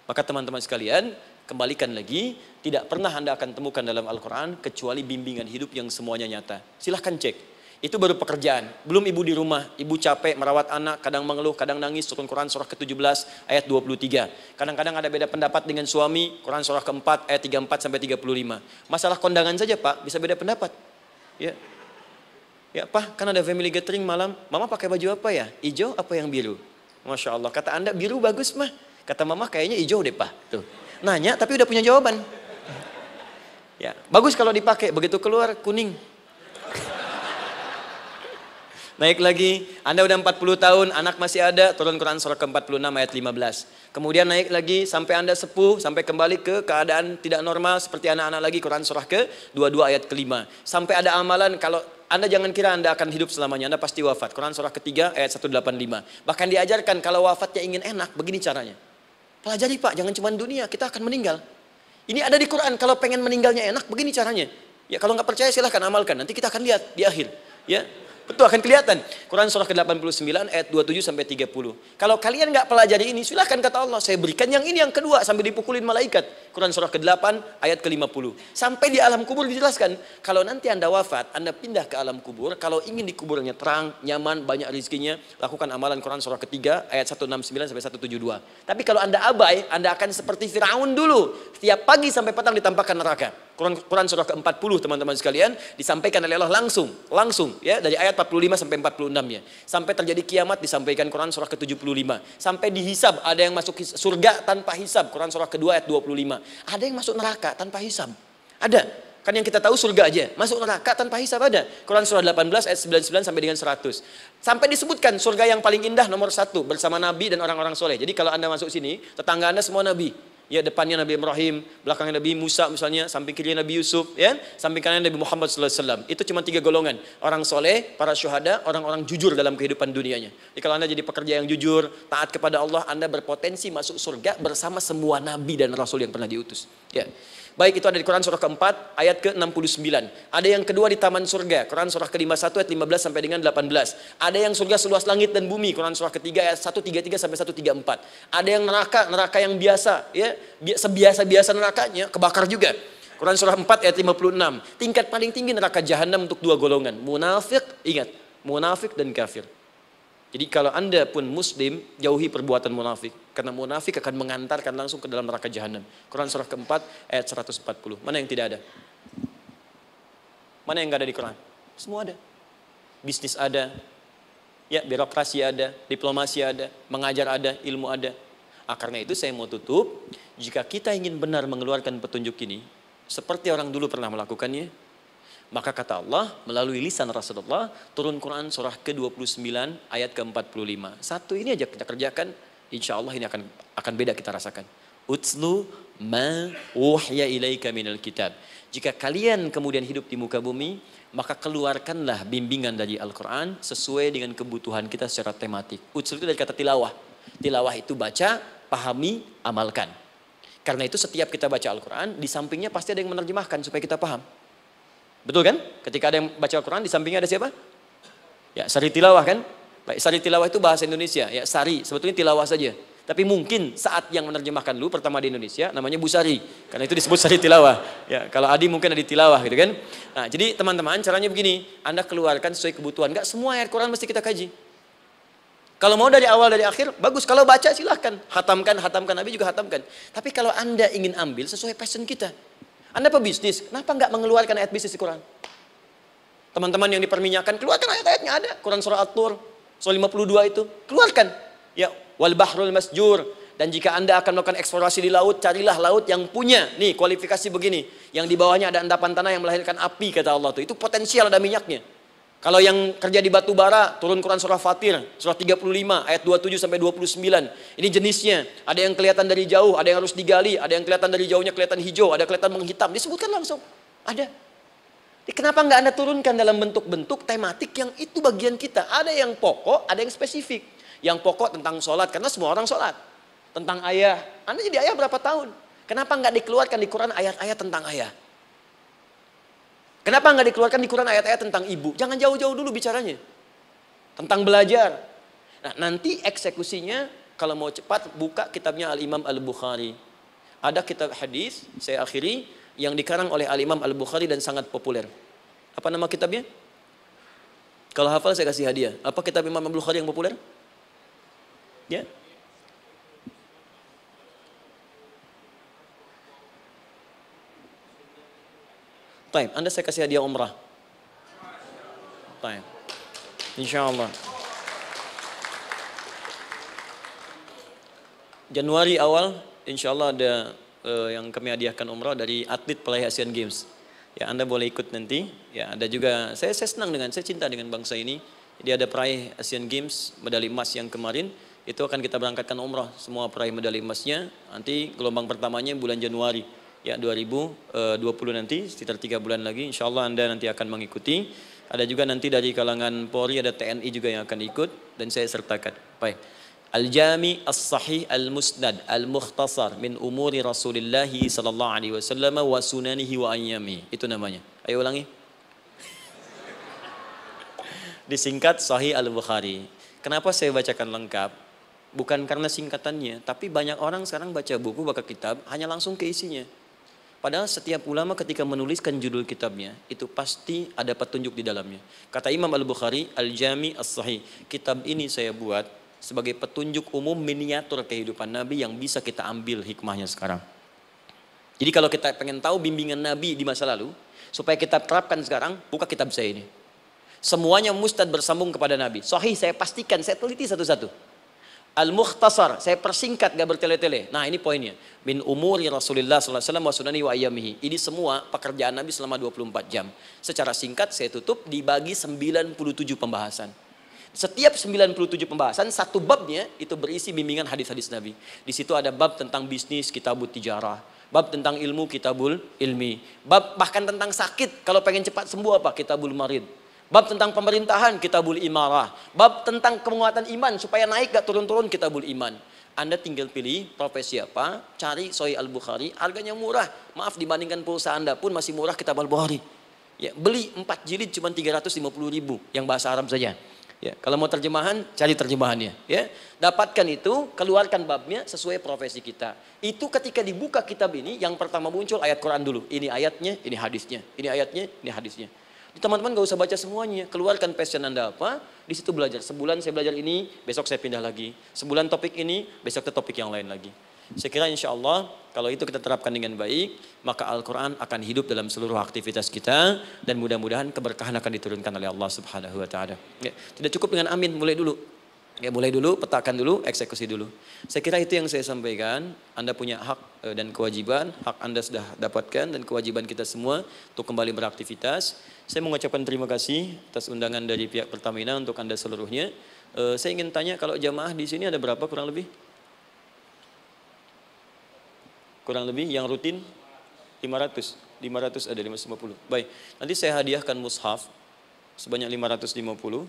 Maka teman-teman sekalian, kembalikan lagi, tidak pernah Anda akan temukan dalam Al-Qur'an kecuali bimbingan hidup yang semuanya nyata. Silahkan cek. Itu baru pekerjaan. Belum ibu di rumah, ibu capek merawat anak, kadang mengeluh, kadang nangis. Turun Quran surah ke-17 ayat 23. Kadang-kadang ada beda pendapat dengan suami, Quran surah ke-4 ayat 34 sampai 35. Masalah kondangan saja, Pak, bisa beda pendapat. Ya. Ya, Pak, kan ada family gathering malam. Mama pakai baju apa ya? Hijau apa yang biru? Masya Allah, kata Anda biru bagus, mah. Kata Mama kayaknya hijau deh, Pak. Tuh. Nanya tapi udah punya jawaban. Ya, bagus kalau dipakai, begitu keluar kuning. Naik lagi, Anda udah 40 tahun, anak masih ada, turun Quran surah ke-46 ayat 15. Kemudian naik lagi sampai Anda sepuh, sampai kembali ke keadaan tidak normal seperti anak-anak lagi, Quran surah ke-22 ayat ke-5. Sampai ada amalan, kalau Anda jangan kira Anda akan hidup selamanya, Anda pasti wafat. Quran surah ke-3 ayat 185. Bahkan diajarkan kalau wafatnya ingin enak, begini caranya. Pelajari Pak, jangan cuma dunia, kita akan meninggal. Ini ada di Quran, kalau pengen meninggalnya enak, begini caranya. Ya kalau nggak percaya silahkan amalkan, nanti kita akan lihat di akhir. Ya. Betul, akan kelihatan. Quran surah ke-89 ayat 27 sampai 30. Kalau kalian nggak pelajari ini, silahkan kata Allah, saya berikan yang ini yang kedua sambil dipukulin malaikat. Quran surah ke-8 ayat ke-50. Sampai di alam kubur dijelaskan, kalau nanti Anda wafat, Anda pindah ke alam kubur, kalau ingin di kuburnya terang, nyaman, banyak rezekinya, lakukan amalan Quran surah ketiga ayat 169 sampai 172. Tapi kalau Anda abai, Anda akan seperti Firaun dulu. Setiap pagi sampai petang ditampakkan neraka. Quran surah ke-40 teman-teman sekalian disampaikan oleh Allah langsung ya dari ayat 45 sampai 46 ya. Sampai terjadi kiamat disampaikan Quran surah ke-75. Sampai dihisab ada yang masuk surga tanpa hisab, Quran surah kedua ayat 25. Ada yang masuk neraka tanpa hisab. Ada. Kan yang kita tahu surga aja, masuk neraka tanpa hisab ada. Quran surah 18 ayat 99 sampai dengan 100. Sampai disebutkan surga yang paling indah nomor 1 bersama Nabi dan orang-orang soleh. Jadi kalau Anda masuk sini, tetangga Anda semua Nabi. Ya, depannya Nabi Ibrahim, belakangnya Nabi Musa misalnya, samping kirinya Nabi Yusuf, ya, samping kanannya Nabi Muhammad SAW. Itu cuma 3 golongan, orang soleh, para syuhada, orang-orang jujur dalam kehidupan dunianya. Jadi kalau Anda jadi pekerja yang jujur, taat kepada Allah, Anda berpotensi masuk surga bersama semua Nabi dan Rasul yang pernah diutus. Ya. Baik, itu ada di Quran surah ke-4 ayat ke-69. Ada yang kedua di taman surga, Quran surah ke-51 ayat 15 sampai dengan 18. Ada yang surga seluas langit dan bumi, Quran surah ketiga ayat 133 sampai 134. Ada yang neraka yang biasa, ya, sebiasa-biasa nerakanya kebakar juga. Quran surah 4 ayat 56. Tingkat paling tinggi neraka jahanam untuk 2 golongan, munafik, ingat, munafik dan kafir. Jadi kalau Anda pun muslim, jauhi perbuatan munafik. Karena munafik akan mengantarkan langsung ke dalam neraka jahanam. Quran surah ke-4 ayat 140. Mana yang tidak ada? Mana yang tidak ada di Quran? Semua ada. Bisnis ada, ya, birokrasi ada, diplomasi ada, mengajar ada, ilmu ada. Karena itu saya mau tutup, jika kita ingin benar mengeluarkan petunjuk ini, seperti orang dulu pernah melakukannya, maka kata Allah melalui lisan Rasulullah, turun Quran surah ke-29 ayat ke-45. Satu ini aja kita kerjakan, insya Allah ini akan beda kita rasakan. Utslu ma uhya ilaika minal kitab. Jika kalian kemudian hidup di muka bumi, maka keluarkanlah bimbingan dari Al-Quran sesuai dengan kebutuhan kita secara tematik. Utslu itu dari kata tilawah. Tilawah itu baca, pahami, amalkan. Karena itu setiap kita baca Al-Quran, di sampingnya pasti ada yang menerjemahkan supaya kita paham. Betul kan? Ketika ada yang baca Al-Quran, di sampingnya ada siapa? Ya, sari tilawah kan? Baik, sari tilawah itu bahasa Indonesia. Ya, sari, sebetulnya tilawah saja. Tapi mungkin saat yang menerjemahkan dulu pertama di Indonesia, namanya Bu Sari. Karena itu disebut sari tilawah. Ya, kalau Adi mungkin ada tilawah gitu kan? Nah, jadi teman-teman caranya begini. Anda keluarkan sesuai kebutuhan. Enggak semua ayat Quran mesti kita kaji. Kalau mau dari awal dari akhir, bagus. Kalau baca silahkan. Hatamkan. Nabi juga hatamkan. Tapi kalau Anda ingin ambil sesuai passion kita. Anda pebisnis, kenapa enggak mengeluarkan ayat bisnis di Quran? Teman-teman yang diperminyakan, keluarkan ayat-ayatnya ada. Quran surah At-Tur, surah 52 itu. Keluarkan. Ya, wal bahrul masjur. Dan jika Anda akan melakukan eksplorasi di laut, carilah laut yang punya nih kualifikasi begini. Yang di bawahnya ada endapan tanah yang melahirkan api, kata Allah tuh. Itu potensial ada minyaknya. Kalau yang kerja di batu bara, turun Quran surah Fatir, surah 35 ayat 27 sampai 29. Ini jenisnya. Ada yang kelihatan dari jauh, ada yang harus digali, ada yang kelihatan dari jauhnya kelihatan hijau, ada kelihatan menghitam. Disebutkan langsung. Ada. Kenapa nggak Anda turunkan dalam bentuk-bentuk tematik yang itu bagian kita? Ada yang pokok, ada yang spesifik. Yang pokok tentang sholat, karena semua orang sholat. Tentang ayah. Anda jadi ayah berapa tahun? Kenapa nggak dikeluarkan di Quran ayat-ayat tentang ayah? Kenapa nggak dikeluarkan di Quran ayat-ayat tentang ibu? Jangan jauh-jauh dulu bicaranya. Tentang belajar. Nah, nanti eksekusinya kalau mau cepat buka kitabnya Al-Imam Al-Bukhari. Ada kitab hadis, saya akhiri, yang dikarang oleh Al-Imam Al-Bukhari dan sangat populer. Apa nama kitabnya? Kalau hafal saya kasih hadiah. Apa kitab Imam Al-Bukhari yang populer? Ya. Taib, Anda saya kasih hadiah umrah. Taib. Insyaallah. Januari awal, insyaallah ada yang kami hadiahkan umrah dari atlet peraih Asian Games. Ya, Anda boleh ikut nanti. Ya, ada juga saya senang saya cinta dengan bangsa ini. Jadi ada peraih Asian Games medali emas yang kemarin, itu akan kita berangkatkan umrah semua peraih medali emasnya. Nanti gelombang pertamanya bulan Januari. Ya 2020 nanti sekitar 3 bulan lagi insyaallah Anda nanti akan mengikuti. Ada juga nanti dari kalangan Polri, ada TNI juga yang akan ikut dan saya sertakan. Baik. Al-Jami As-Sahih Al-Musnad Al-Mukhtasar min umuri Rasulillah sallallahu alaihi wasallam wa sunanihi wa ayyami. Itu namanya. Ayo ulangi. Disingkat Sahih Al-Bukhari. Kenapa saya bacakan lengkap? Bukan karena singkatannya, tapi banyak orang sekarang baca buku, baca kitab hanya langsung ke isinya. Padahal setiap ulama ketika menuliskan judul kitabnya, itu pasti ada petunjuk di dalamnya. Kata Imam Al-Bukhari, Al-Jami As-Sahih. Kitab ini saya buat sebagai petunjuk umum miniatur kehidupan Nabi yang bisa kita ambil hikmahnya sekarang. Jadi kalau kita pengen tahu bimbingan Nabi di masa lalu, supaya kita terapkan sekarang, buka kitab saya ini. Semuanya mustad bersambung kepada Nabi. Sahih saya pastikan, saya teliti satu-satu. Al-Mukhtasar, saya persingkat gak bertele-tele. Nah ini poinnya. Min umuri Rasulullah SAW wa sunani wa ayyamihi. Ini semua pekerjaan Nabi selama 24 jam. Secara singkat saya tutup dibagi 97 pembahasan. Setiap 97 pembahasan, satu babnya itu berisi bimbingan hadis-hadis Nabi. Di situ ada bab tentang bisnis, kitabut tijarah. Bab tentang ilmu, kitabul ilmi. Bab bahkan tentang sakit, kalau pengen cepat sembuh apa? Kitabul marid. Bab tentang pemerintahan, kitabul imarah. Bab tentang penguatan iman, supaya naik gak turun-turun, kitabul iman. Anda tinggal pilih profesi apa, cari Sahih Al-Bukhari, harganya murah. Maaf, dibandingkan pulsa Anda pun masih murah kitab Al-Bukhari. Ya, beli 4 jilid cuma 350.000 yang bahasa Arab saja. Ya, kalau mau terjemahan, cari terjemahannya. Ya, dapatkan itu, keluarkan babnya sesuai profesi kita. Itu ketika dibuka kitab ini, yang pertama muncul ayat Quran dulu. Ini ayatnya, ini hadisnya. Ini ayatnya, ini hadisnya. Teman-teman gak usah baca semuanya, keluarkan passion Anda apa, di situ belajar. Sebulan saya belajar ini, besok saya pindah lagi. Sebulan topik ini, besok ke topik yang lain lagi. Saya kira insya Allah kalau itu kita terapkan dengan baik, maka Al-Quran akan hidup dalam seluruh aktivitas kita dan mudah-mudahan keberkahan akan diturunkan oleh Allah Subhanahu Wa Taala. Ya, tidak cukup dengan amin, mulai dulu. Ya, mulai dulu, petakan dulu, eksekusi dulu. Saya kira itu yang saya sampaikan. Anda punya hak dan kewajiban, hak Anda sudah dapatkan dan kewajiban kita semua untuk kembali beraktivitas. Saya mengucapkan terima kasih atas undangan dari pihak Pertamina untuk Anda seluruhnya. Saya ingin tanya, kalau jamaah di sini ada berapa kurang lebih? Kurang lebih yang rutin 500 ada 550. Baik, nanti saya hadiahkan mushaf sebanyak 550.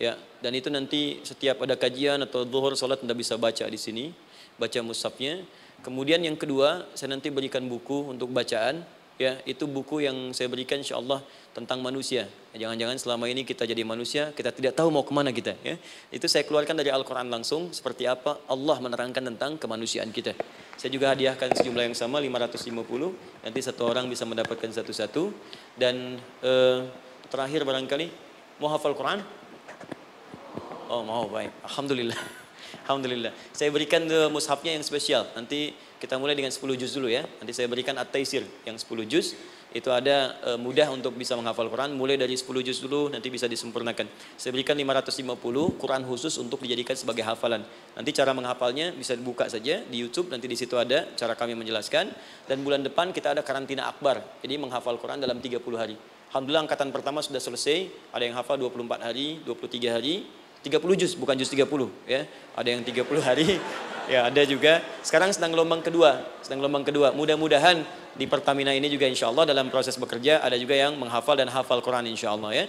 Ya, dan itu nanti setiap ada kajian atau zuhur salat Anda bisa baca di sini, baca mushafnya. Kemudian yang kedua, saya nanti berikan buku untuk bacaan. Ya, itu buku yang saya berikan insyaallah tentang manusia. Jangan-jangan selama ini kita jadi manusia, kita tidak tahu mau kemana kita. Ya, itu saya keluarkan dari Al-Quran langsung, seperti apa Allah menerangkan tentang kemanusiaan kita. Saya juga hadiahkan sejumlah yang sama, 550. Nanti satu orang bisa mendapatkan satu-satu. Dan terakhir barangkali, mau hafal Quran? Oh mau, baik. Alhamdulillah. Alhamdulillah. Saya berikan mushafnya yang spesial. Nanti kita mulai dengan 10 juz dulu ya. Nanti saya berikan At-Taisir yang 10 juz. itu ada mudah untuk bisa menghafal Quran, mulai dari 10 juz dulu, nanti bisa disempurnakan. Saya berikan 550 Quran khusus untuk dijadikan sebagai hafalan. Nanti cara menghafalnya bisa dibuka saja di YouTube, nanti di situ ada cara kami menjelaskan. Dan bulan depan kita ada karantina akbar, jadi menghafal Quran dalam 30 hari. Alhamdulillah angkatan pertama sudah selesai, ada yang hafal 24 hari, 23 hari, 30 juz, bukan juz 30 ya. Ada yang 30 hari, ya ada juga. Sekarang sedang gelombang kedua, Mudah-mudahan di Pertamina ini juga insya Allah dalam proses bekerja ada juga yang menghafal dan hafal Quran insya Allah ya.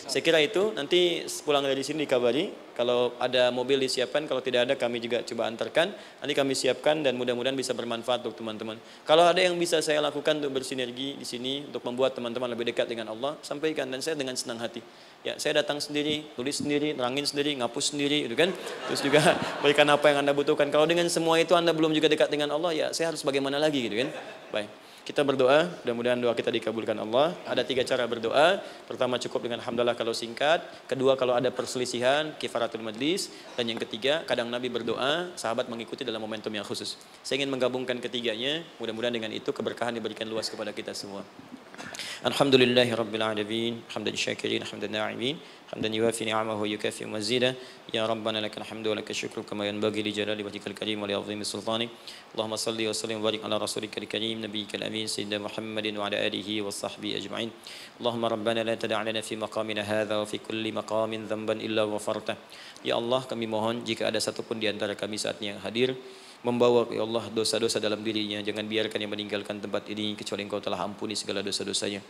Saya kira itu, nanti pulang dari sini dikabari, kalau ada mobil disiapkan, kalau tidak ada kami juga coba antarkan, nanti kami siapkan dan mudah-mudahan bisa bermanfaat untuk teman-teman. Kalau ada yang bisa saya lakukan untuk bersinergi di sini, untuk membuat teman-teman lebih dekat dengan Allah, sampaikan, dan saya dengan senang hati. Ya, saya datang sendiri, tulis sendiri, nerangin sendiri, ngapus sendiri, gitu kan. Terus juga berikan apa yang Anda butuhkan. Kalau dengan semua itu Anda belum juga dekat dengan Allah, ya saya harus bagaimana lagi, gitu kan. Baik. Kita berdoa, mudah-mudahan doa kita dikabulkan Allah. Ada 3 cara berdoa. Pertama cukup dengan hamdalah kalau singkat. Kedua kalau ada perselisihan, kifaratul majlis. Dan yang ketiga, kadang Nabi berdoa, sahabat mengikuti dalam momentum yang khusus. Saya ingin menggabungkan ketiganya. Mudah-mudahan dengan itu keberkahan diberikan luas kepada kita semua. Alhamdulillahi Rabbil Alamin. Hamdan syakirin, hamdan na'imin. حمدا يوافي نعمه ويكافئ مزيدا يا ربنا لك الحمد ولك الشكر كما ينبغي لجلال وجهك الكريم ولعظيم سلطانك اللهم صل وسلم وبارك على رسولك الكريم نبيك الامين سيدنا محمد وعلى اله وصحبه اجمعين اللهم ربنا لا تدع لنا في مقامنا هذا وفي كل مقام ذنبا الا غفرته ya Allah kami mohon jika ada satupun di antara kami saat ini yang hadir membawa ya Allah dosa-dosa dalam dirinya, jangan biarkan yang meninggalkan tempat ini kecuali Engkau telah ampuni segala dosa-dosanya.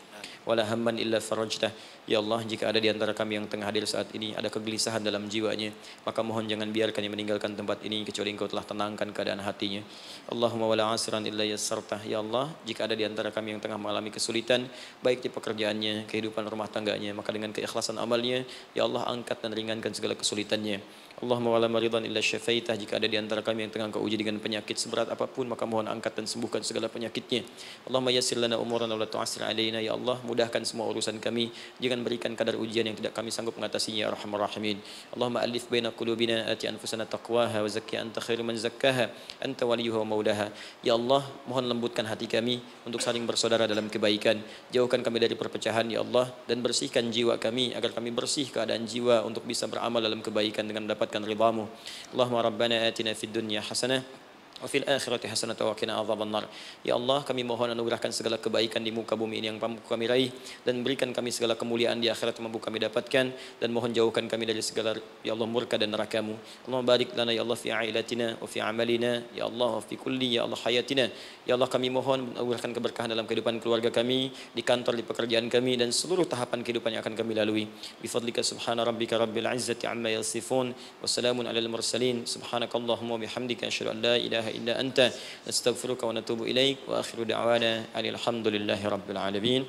Wala hamman illa farajtah. Ya Allah, jika ada di antara kami yang tengah hadir saat ini ada kegelisahan dalam jiwanya, maka mohon jangan biarkan yang meninggalkan tempat ini kecuali Engkau telah tenangkan keadaan hatinya. Allahumma wala asran illa yassartah. Ya Allah, jika ada di antara kami yang tengah mengalami kesulitan baik di pekerjaannya, kehidupan rumah tangganya, maka dengan keikhlasan amalnya, ya Allah angkat dan ringankan segala kesulitannya. Allahumma wala maridan illa syafaitah. Jika ada di antara kami yang tengah Engkau uji dengan penyakit seberat apapun, maka mohon angkat dan sembuhkan segala penyakitnya. Allahumma yassir lana umurana wa la tu'assir alaina. Ya Allah, mudahkan semua urusan kami, jangan berikan kadar ujian yang tidak kami sanggup mengatasinya ya arhamar rahimin. Allahumma alif baina qulubina ati anfusana taqwaha wa zakki anta khairu man zakkaha anta waliyuha wa maulaha. Ya Allah, mohon lembutkan hati kami untuk saling bersaudara dalam kebaikan. Jauhkan kami dari perpecahan ya Allah, dan bersihkan jiwa kami agar kami bersih keadaan jiwa untuk bisa beramal dalam kebaikan dengan mendapatkan ridhamu. Allahumma rabbana atina fid dunya hasanah wa fil akhirati hasanah wa qina adzabannar. Ya Allah, kami mohon anugerahkan segala kebaikan di muka bumi ini yang mampu kami raih, dan berikan kami segala kemuliaan di akhirat yang mampu kami dapatkan, dan mohon jauhkan kami dari segala ya Allah murka dan neraka-Mu. Allahumma barik lana ya Allah fi ailatina wa fi amalina ya Allah wa fi kulli ya Allah hayatina. Ya Allah, kami mohon anugerahkan keberkahan dalam kehidupan keluarga kami, di kantor, di pekerjaan kami, dan seluruh tahapan kehidupan yang akan kami lalui. Bi fadlika subhana rabbika rabbil izzati amma yasifun wa salamun alal mursalin subhanakallahumma wa bihamdika asyhadu an la ilaha illa anta nastaghfiruka wa natubu ilaik wa akhiru da'wana alhamdulillahi rabbil alamin.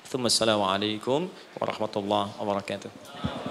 Thumma assalamu alaikum warahmatullahi wabarakatuh.